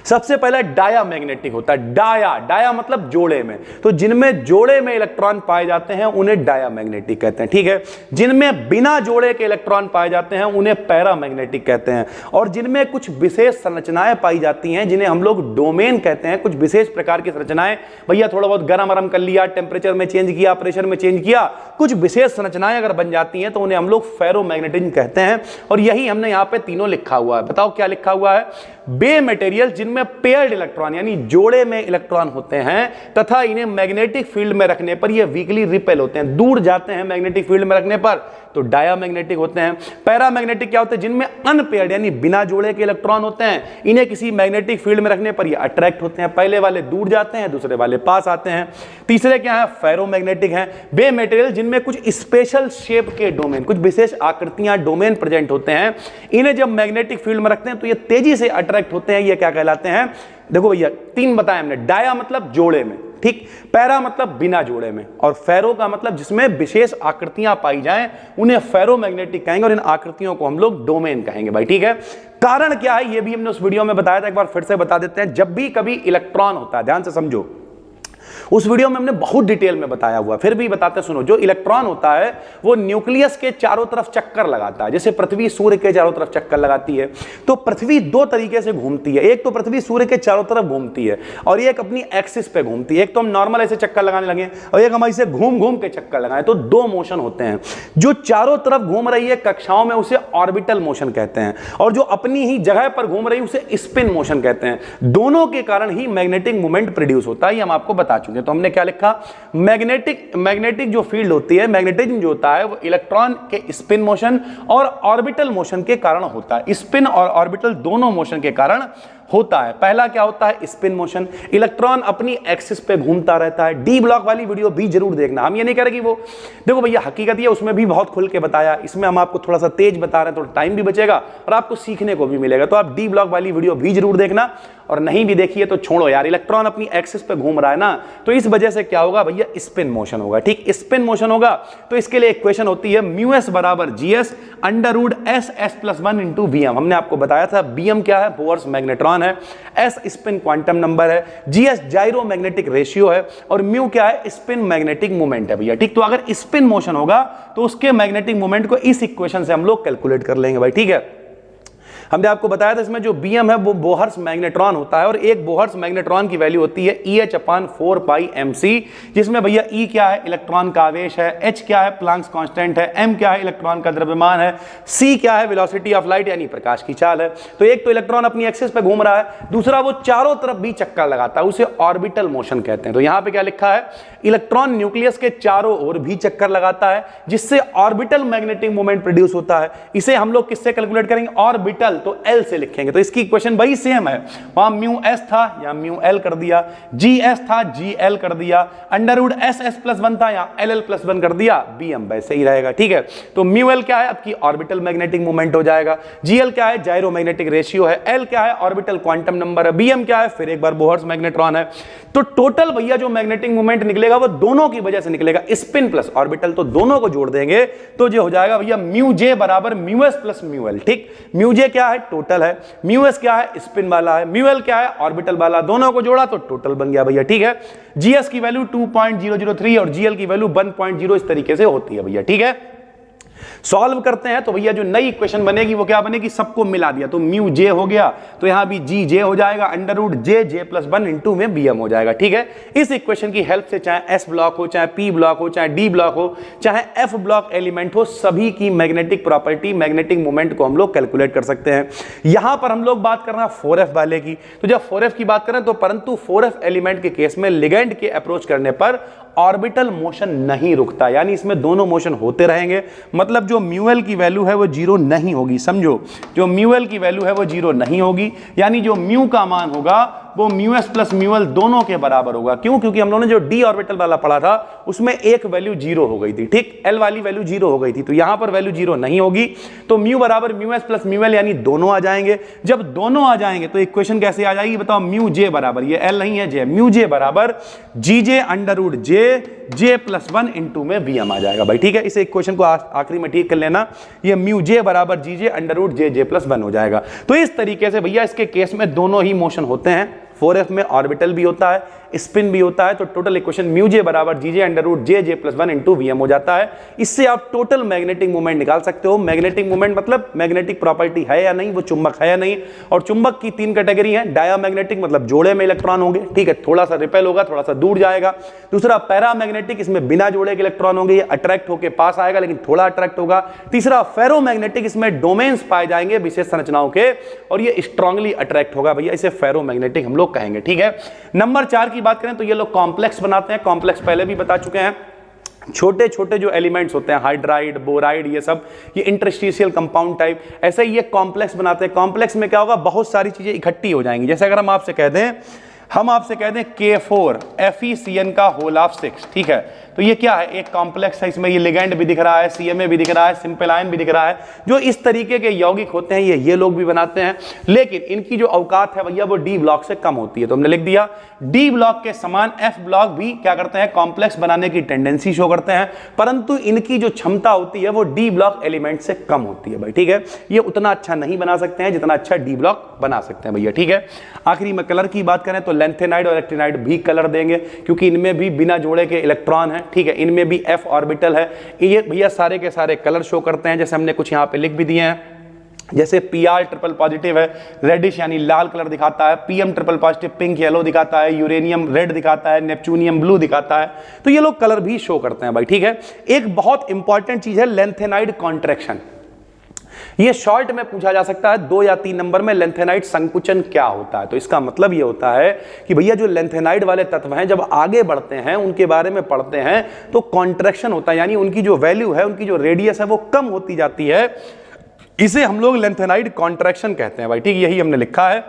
सबसे पहले डाया मैग्नेटिक होता है। डाया मतलब जोड़े में, तो जिनमें जोड़े में इलेक्ट्रॉन पाए जाते हैं उन्हें डाया मैग्नेटिक कहते हैं, ठीक है। जिनमें बिना जोड़े के इलेक्ट्रॉन पाए जाते हैं उन्हें पैरा मैग्नेटिक कहते हैं। और जिनमें कुछ विशेष संरचनाएं पाई जाती हैं जिन्हें हम लोग डोमेन कहते हैं, कुछ विशेष प्रकार की संरचनाएं, भैया थोड़ा बहुत गरम आरम कर लिया, टेम्परेचर में चेंज किया, प्रेशर में चेंज किया, कुछ विशेष संरचनाएं अगर बन जाती हैं तो उन्हें हम लोग फेरोमैग्नेटिज्म कहते हैं। और यही हमने यहां पे तीनों लिखा हुआ है। बताओ क्या लिखा हुआ है, बे मटेरियल जिनमें पेयर्ड इलेक्ट्रॉन यानी जोड़े में इलेक्ट्रॉन होते हैं तथा इन्हें मैग्नेटिक फील्ड में रखने पर ये वीकली रिपेल होते हैं, दूर जाते हैं मैग्नेटिक फील्ड में रखने पर, तो डायामैग्नेटिक होते हैं। पैरामैग्नेटिक क्या होते हैं, जिनमें अनपेयर्ड यानी बिना जोड़े के इलेक्ट्रॉन होते हैं, इन्हें किसी मैग्नेटिक फील्ड में रखने पर ये अट्रैक्ट होते हैं, पहले वाले दूर जाते हैं, दूसरे वाले पास आते हैं। तीसरे क्या है, फेरोमैग्नेटिक हैं, बे मटेरियल जिनमें कुछ स्पेशल शेप के डोमेन, कुछ विशेष आकृतियां डोमेन प्रेजेंट होते हैं, इन्हें जब मैग्नेटिक फील्ड में रखते हैं तो ये तेजी से अट्रैक्ट होते हैं, ये क्या कहलाते हैं। देखो भैया 3 बताया हमने, डाया मतलब जोड़े में, ठीक, पैरा मतलब बिना जोड़े में, और फेरो का मतलब जिसमें विशेष आकृतियां पाई जाएं उन्हें फेरोमैग्नेटिक कहेंगे, और इन आकृतियों को हम लोग डोमेन कहेंगे भाई, ठीक है। कारण क्या है ये भी हमने उस वीडियो में बताया था, एक बार फिर से बता देते हैं। जब भी कभी इलेक्ट्रॉन होता है, ध्यान से समझो, उस वीडियो में हमने बहुत डिटेल में बताया हुआ, फिर भी बताते सुनो। जो इलेक्ट्रॉन होता है वो न्यूक्लियस के चारों तरफ चक्कर लगाता है, जैसे पृथ्वी सूर्य के चारों तरफ चक्कर लगाती है। तो पृथ्वी 2 तरीके से घूमती है, एक तो पृथ्वी सूर्य के चारों तरफ घूमती है और एक अपनी एक्सिस पे घूमती है। एक तो हम नॉर्मल ऐसे चक्कर लगाने लगे और एक हम ऐसे घूम घूम के चक्कर लगाए, तो 2 मोशन होते हैं। जो चारों तरफ घूम रही है कक्षाओं में उसे ऑर्बिटल मोशन कहते हैं, और जो अपनी ही जगह पर घूम रही है उसे स्पिन मोशन कहते हैं। दोनों के कारण ही मैग्नेटिक मूवमेंट प्रोड्यूस होता है, ये हम आपको बता चुके हैं। तो हमने क्या लिखा, मैग्नेटिक जो फील्ड होती है, मैग्नेटिज्म जो होता है वो इलेक्ट्रॉन के स्पिन मोशन और ऑर्बिटल मोशन के कारण होता है। स्पिन और ऑर्बिटल दोनों मोशन के कारण होता है। पहला क्या होता है, स्पिन मोशन, इलेक्ट्रॉन अपनी एक्सिस पे घूमता रहता है। डी ब्लॉक वाली वीडियो भी जरूर देखना, हम ये नहीं कह रहे कि वो देखो भैया हकीकत ये उसमें भी बहुत खुल के बताया, इसमें हम आपको थोड़ा सा तेज बता रहे हैं, थोड़ा टाइम भी बचेगा और आपको सीखने को भी मिलेगा। तो आप डी ब्लॉक वाली वीडियो भी जरूर देखना, और नहीं भी देखिए तो छोड़ो यार, इलेक्ट्रॉन अपनी एक्सिस पे घूम रहा है ना, तो इस वजह से क्या होगा भैया, स्पिन मोशन होगा। ठीक, स्पिन मोशन होगा तो इसके लिए इक्वेशन होती है μs बराबर gs under root S S plus 1 into bm। हमने आपको बताया था bm क्या है, बोर्स मैग्नेट्रॉन है, s स्पिन क्वांटम नंबर है, gs जाइरो मैग्नेटिक रेशियो है, और म्यू क्या है, स्पिन मैग्नेटिक मोमेंट है भैया। ठीक, तो अगर स्पिन मोशन होगा तो उसके मैग्नेटिक मोमेंट को इस इक्वेशन से हम लोग कैलकुलेट कर लेंगे भाई। ठीक है, हमने आपको बताया था इसमें जो बीएम है वो बोहर्स मैग्नेट्रॉन होता है, और एक बोहर्स मैग्नेट्रॉन की वैल्यू होती है EH अपान 4πmc, जिसमें भैया E क्या है, इलेक्ट्रॉन का आवेश है, H क्या है, प्लांक्स कांस्टेंट है, M क्या है, इलेक्ट्रॉन का द्रव्यमान है, C क्या है, वेलोसिटी ऑफ लाइट यानी प्रकाश की चाल है। तो एक तो इलेक्ट्रॉन अपनी एक्सिस पे घूम रहा है, दूसरा वो चारों तरफ भी चक्कर लगाता है, उसे ऑर्बिटल मोशन कहते हैं। तो यहां पे क्या लिखा है, इलेक्ट्रॉन न्यूक्लियस के चारों ओर भी चक्कर लगाता है, जिससे ऑर्बिटल मैग्नेटिक मोमेंट प्रोड्यूस होता है। इसे हम लोग किससे कैलकुलेट करेंगे, ऑर्बिटल, तो L से लिखेंगे। तो इसकी इक्वेशन भाई सेम है, वहां म्यू एस था या म्यू एल कर दिया, जी एस था जी एल कर दिया, under root S S plus 1 था या एल एल प्लस 1 कर दिया, बी एम वैसे ही रहेगा। ठीक है, तो म्यू एल क्या है, आपकी ऑर्बिटल मैग्नेटिक मोमेंट हो जाएगा, जी एल क्या है, जाइरो मैग्नेटिक रेशियो है, एल क्या है, ऑर्बिटल क्वांटम नंबर है, बी एम क्या है, फिर एक बार बोहर्स मैग्नेट्रॉन है। तो टोटल भैया जो मैग्नेटिक मोमेंट निकलेगा वो दोनों की वजह से निकलेगा, स्पिन प्लस ऑर्बिटल, तो दोनों को जोड़ देंगे तो जो हो जाएगा भैया म्यू जे बराबर mu S plus mu L. ठीक, म्यू जे क्या है, टोटल है, म्यू एस क्या है, स्पिन वाला है, म्यू एल क्या है, ऑर्बिटल वाला, दोनों को जोड़ा तो टोटल बन गया भैया। ठीक है, जीएस की वैल्यू 2.003 और जीएल की वैल्यू 1.0 इस तरीके से होती है भैया। ठीक है, सॉल्व करते हैं तो भैया जो नई इक्वेशन बनेगी वो क्या बनेगी, सबको मिला दिया तो म्यू जे हो गया, तो यहां भी जी जे हो जाएगा, अंडर रूट जे जे प्लस 1 इंटू में बीएम हो जाएगा। ठीक है, इस इक्वेशन की हेल्प से चाहे एस ब्लॉक हो, चाहे पी ब्लॉक हो, चाहे डी ब्लॉक हो, चाहे एफ ब्लॉक एलिमेंट हो, सभी की मैग्नेटिक प्रॉपर्टी, मैग्नेटिक मोमेंट को हम लोग कैलकुलेट कर सकते हैं। यहां पर हम लोग बात कर रहे हैं 4f वाले की, तो जब 4f की बात करें तो परंतु 4f एलिमेंट के केस में लिगेंड के अप्रोच करने पर ऑर्बिटल मोशन नहीं रुकता, यानी इसमें दोनों मोशन होते रहेंगे। मतलब जो म्यूएल की वैल्यू है वो जीरो नहीं होगी, समझो, जो म्यूएल की वैल्यू है वो जीरो नहीं होगी, यानी जो म्यू का मान होगा वो mu S plus mu L दोनों के बराबर होगा। क्यों, क्योंकि हम लोगों ने जो डी ऑर्बिटल वाला पढ़ा था उसमें एक वैल्यू जीरो हो गई थी। ठीक, एल वाली वैल्यू जीरो हो गई थी, तो यहां पर वैल्यू जीरो नहीं होगी, तो म्यू बराबर mu S plus mu L, यानी दोनों आ जाएंगे। जब दोनों आ जाएंगे तो इक्वेशन कैसे आ जाएगी बताओ, म्यू जे बराबर, ये एल नहीं है जे, म्यू जे बराबर जी जे अंडर रूट जे जे प्लस 1 इंटू में वीएम आ जाएगा भाई। ठीक है, इस इक्वेशन को आखिरी में ठीक कर लेना, ये म्यू जे बराबर जी जे अंडर रूट जे जे प्लस 1 हो जाएगा। तो इस तरीके से भैया इसके केस में दोनों ही मोशन होते हैं, 4f में ऑर्बिटल भी होता है, स्पिन भी होता है, तो टोटल इक्वेशन म्यू जे बराबर जी जे अंडर रूट जे जे प्लस 1 इंटू वीएम हो जाता है। इससे आप टोटल मैग्नेटिक मोमेंट निकाल सकते हो। मैग्नेटिक मोमेंट मतलब मैग्नेटिक प्रॉपर्टी है या नहीं, वो चुंबक है या नहीं, और चुंबक की 3 कैटेगरी है, डायामैग्नेटिक मतलब जोड़े में इलेक्ट्रॉन होंगे, ठीक है, थोड़ा सा रिपेल होगा, थोड़ा सा दूर जाएगा। दूसरा पैरामैग्नेटिक, इसमें बिना जोड़े के इलेक्ट्रॉन होंगे, ये अट्रैक्ट होकर पास आएगा लेकिन थोड़ा अट्रैक्ट होगा। तीसरा फेरोमैग्नेटिक, इसमें डोमेन्स पाए जाएंगे विशेष संरचनाओं के, और ये स्ट्रांगली अट्रैक्ट होगा भैया, इसे फेरोमैग्नेटिक हम लोग कहेंगे। ठीक है, नंबर 4 की बात करें तो ये लोग कॉम्प्लेक्स बनाते हैं। कॉम्प्लेक्स पहले भी बता चुके हैं, छोटे छोटे जो एलिमेंट्स होते हैं, हाइड्राइड, बोराइड, ये सब ये इंटरस्टिशियल कंपाउंड टाइप, ऐसे ही ये कॉम्प्लेक्स बनाते हैं। कॉम्प्लेक्स में क्या होगा, बहुत सारी चीजें इकट्ठी हो जाएंगी। जैसे अगर हम आपसे कह दें K4 FeCN का होल ऑफ 6, ठीक है, तो ये क्या है, एक कॉम्प्लेक्स है, इसमें ये लिगेंड भी दिख रहा है, CMA भी दिख रहा है, सिंपल आयन भी दिख रहा है। जो इस तरीके के यौगिक होते हैं ये लोग भी बनाते हैं, लेकिन इनकी जो औकात है भैया वो डी ब्लॉक से कम होती है। तो हमने लिख दिया डी ब्लॉक के समान एफ ब्लॉक भी क्या करते हैं, कॉम्प्लेक्स बनाने की टेंडेंसी शो करते हैं, परंतु इनकी जो क्षमता होती है वो डी ब्लॉक एलिमेंट से कम होती है भाई। ठीक है, ये उतना अच्छा नहीं बना सकते हैं जितना अच्छा डी ब्लॉक बना सकते हैं भैया। ठीक है, आखिरी में कलर की बात करें तो लेंथेनाइड और एक्टिनाइड भी कलर देंगे, क्योंकि इनमें भी बिना जोड़े के इलेक्ट्रॉन है। ठीक है, इनमें भी एफ ऑर्बिटल है। ये भैया सारे के सारे कलर शो करते हैं, जैसे हमने कुछ यहां पे लिख भी दिए हैं। जैसे Pr ट्रिपल पॉजिटिव है, रेडिश यानी लाल कलर दिखाता है, Pm triple positive pink yellow दिखाता है, यूरेनियम रेड दिखाता है, नेपच्यूनियम ब्लू दिखाता है। तो ये लोग कलर भी शो करते हैं भाई। ठीक है, एक बहुत इंपॉर्टेंट चीज है लेंथेनाइड कॉन्ट्रैक्शन। ये शॉर्ट में पूछा जा सकता है 2 या 3 नंबर में, लेंथेनाइड संकुचन क्या होता है। तो इसका मतलब ये होता है कि भैया जो लेंथेनाइड वाले तत्व हैं जब आगे बढ़ते हैं, उनके बारे में पढ़ते हैं तो कॉन्ट्रैक्शन होता है, यानी उनकी जो वैल्यू है, उनकी जो रेडियस है वो कम होती जाती है। इसे हम लोग लेंथेनाइड कॉन्ट्रैक्शन कहते हैं भाई। ठीक, यही हमने लिखा है।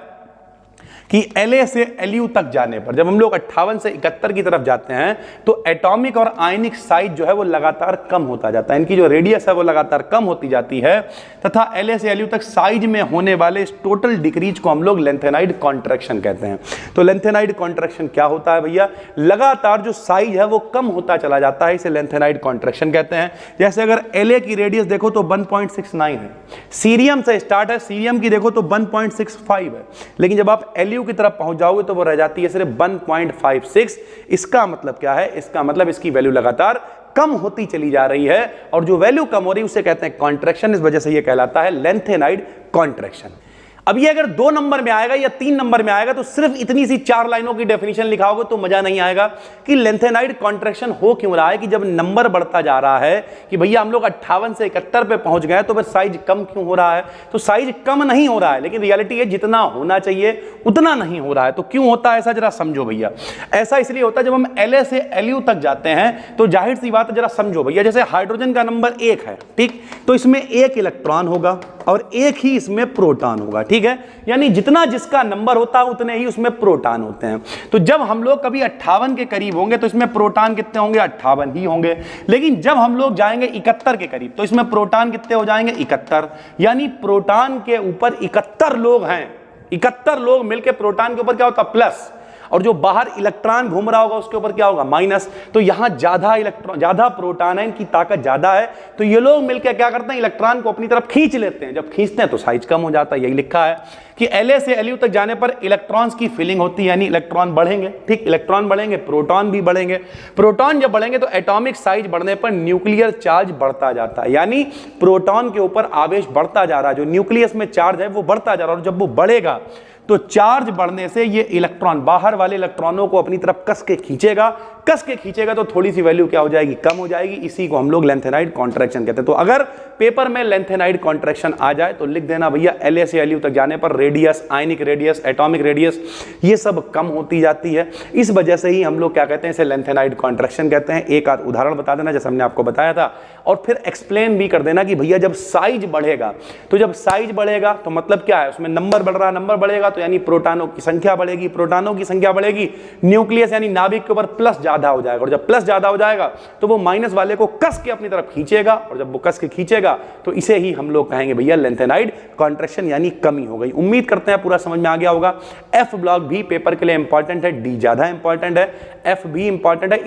कि La से Lu तक जाने पर जब हम लोग 58 से 71 की तरफ जाते हैं तो एटॉमिक और आयनिक साइज जो है वो लगातार कम होता जाता है, इनकी जो रेडियस है वो लगातार कम होती जाती है, तथा La से Lu तक साइज में होने वाले इस टोटल डिक्रीज को हम लोग लेंथेनाइड कॉन्ट्रैक्शन कहते हैं। तो लेंथेनाइड कॉन्ट्रैक्शन क्या होता है भैया, लगातार जो साइज है वो कम होता चला जाता है, इसे लेंथेनाइड कॉन्ट्रैक्शन कहते हैं। जैसे अगर La की रेडियस देखो तो 1.69 है, सीरियम से स्टार्ट है, सीरियम की देखो तो 1.65 है, लेकिन जब आप Lu की तरफ पहुंच जाओगे तो वो रह जाती है सिर्फ 1.56। इसका मतलब क्या है, इसका मतलब इसकी वैल्यू लगातार कम होती चली जा रही है, और जो वैल्यू कम हो रही है उसे कहते हैं कॉन्ट्रैक्शन, इस वजह से ये कहलाता है लेंथेनाइड कॉन्ट्रैक्शन। अब ये अगर 2 नंबर में आएगा या 3 नंबर में आएगा तो सिर्फ इतनी सी 4 लाइनों की डेफिनेशन लिखाओगे तो मजा नहीं आएगा कि लेंथेनाइड कॉन्ट्रैक्शन हो क्यों रहा है, कि जब नंबर बढ़ता जा रहा है कि भैया हम लोग 58 से 71 पे पहुंच गए तो फिर साइज कम क्यों हो रहा है। तो साइज कम नहीं हो रहा है, लेकिन रियलिटी है जितना होना चाहिए उतना नहीं हो रहा है। तो क्यों होता है ऐसा, जरा समझो भैया। ऐसा इसलिए होता है जब हम La से Lu तक जाते हैं तो जाहिर सी बात है, जरा समझो भैया, जैसे हाइड्रोजन का नंबर 1 है, ठीक, तो इसमें 1 इलेक्ट्रॉन होगा और 1 ही इसमें प्रोटॉन होगा, ठीक है, यानी जितना जिसका नंबर होता है उतने ही उसमें प्रोटॉन होते हैं। तो जब हम लोग कभी 58 के करीब होंगे तो इसमें प्रोटॉन कितने होंगे, 58 ही होंगे, लेकिन जब हम लोग जाएंगे 71 के करीब तो इसमें प्रोटॉन कितने हो जाएंगे, 71, यानी प्रोटॉन के ऊपर 71 लोग हैं, 71 लोग मिलकर प्रोटॉन के ऊपर क्या होता है, प्लस, और जो बाहर इलेक्ट्रॉन घूम रहा होगा उसके ऊपर क्या होगा, माइनस। तो यहां ज्यादा इलेक्ट्रॉन, ज्यादा प्रोटॉन है, इनकी ताकत ज्यादा है, तो ये लोग मिलकर क्या करते हैं, इलेक्ट्रॉन को अपनी तरफ खींच लेते हैं। जब खींचते हैं तो साइज कम हो जाता है। यही लिखा है कि La से Lu तक जाने पर इलेक्ट्रॉन्स की फिलिंग होती है, यानी इलेक्ट्रॉन बढ़ेंगे, ठीक, इलेक्ट्रॉन बढ़ेंगे, प्रोटॉन भी बढ़ेंगे। प्रोटॉन जब बढ़ेंगे तो एटॉमिक साइज बढ़ने पर न्यूक्लियर चार्ज बढ़ता जाता है, यानी प्रोटॉन के ऊपर आवेश बढ़ता जा रहा है, जो न्यूक्लियस में चार्ज है वो बढ़ता जा रहा है, और जब वो बढ़ेगा तो चार्ज बढ़ने से ये इलेक्ट्रॉन बाहर वाले इलेक्ट्रॉनों को अपनी तरफ कस के खींचेगा तो थोड़ी सी वैल्यू क्या हो जाएगी, कम हो जाएगी। इसी को हम लोग लेंथेनाइड कॉन्ट्रैक्शन कहते हैं। तो अगर पेपर में लेंथेनाइड कॉन्ट्रैक्शन आ जाए तो लिख देना भैया, La से Lu तक जाने पर radius, ionic radius, atomic radius, ये सब कम होती जाती है। इस वजह से ही हम लोग क्या कहते हैं, इसे लेंथेनाइड कॉन्ट्रैक्शन कहते हैं। एक आध उदाहरण बता देना जैसे हमने आपको बताया था, और फिर एक्सप्लेन भी कर देना कि भैया जब साइज बढ़ेगा, तो जब साइज बढ़ेगा तो मतलब क्या है, उसमें नंबर बढ़ रहा है, नंबर बढ़ेगा तो यानी प्रोटॉनों की संख्या बढ़ेगी, प्रोटॉनों की संख्या बढ़ेगी, न्यूक्लियस यानी नाभिक के ऊपर प्लस ज्यादा हो जाएगा, और जब प्लस ज्यादा हो जाएगा तो वो माइनस वाले को कस के अपनी तरफ खींचेगा, और जब वो कस के खींचेगा तो इसे ही हम लोग कहेंगे भैया लेंथेनाइड कॉन्ट्रैक्शन, यानी कमी हो गई। उम्मीद करते हैं पूरा समझ में आ गया होगा। एफ ब्लॉक भी पेपर के लिए इंपॉर्टेंट है, डी ज्यादा इंपॉर्टेंट है, एफ भी इंपॉर्टेंट है।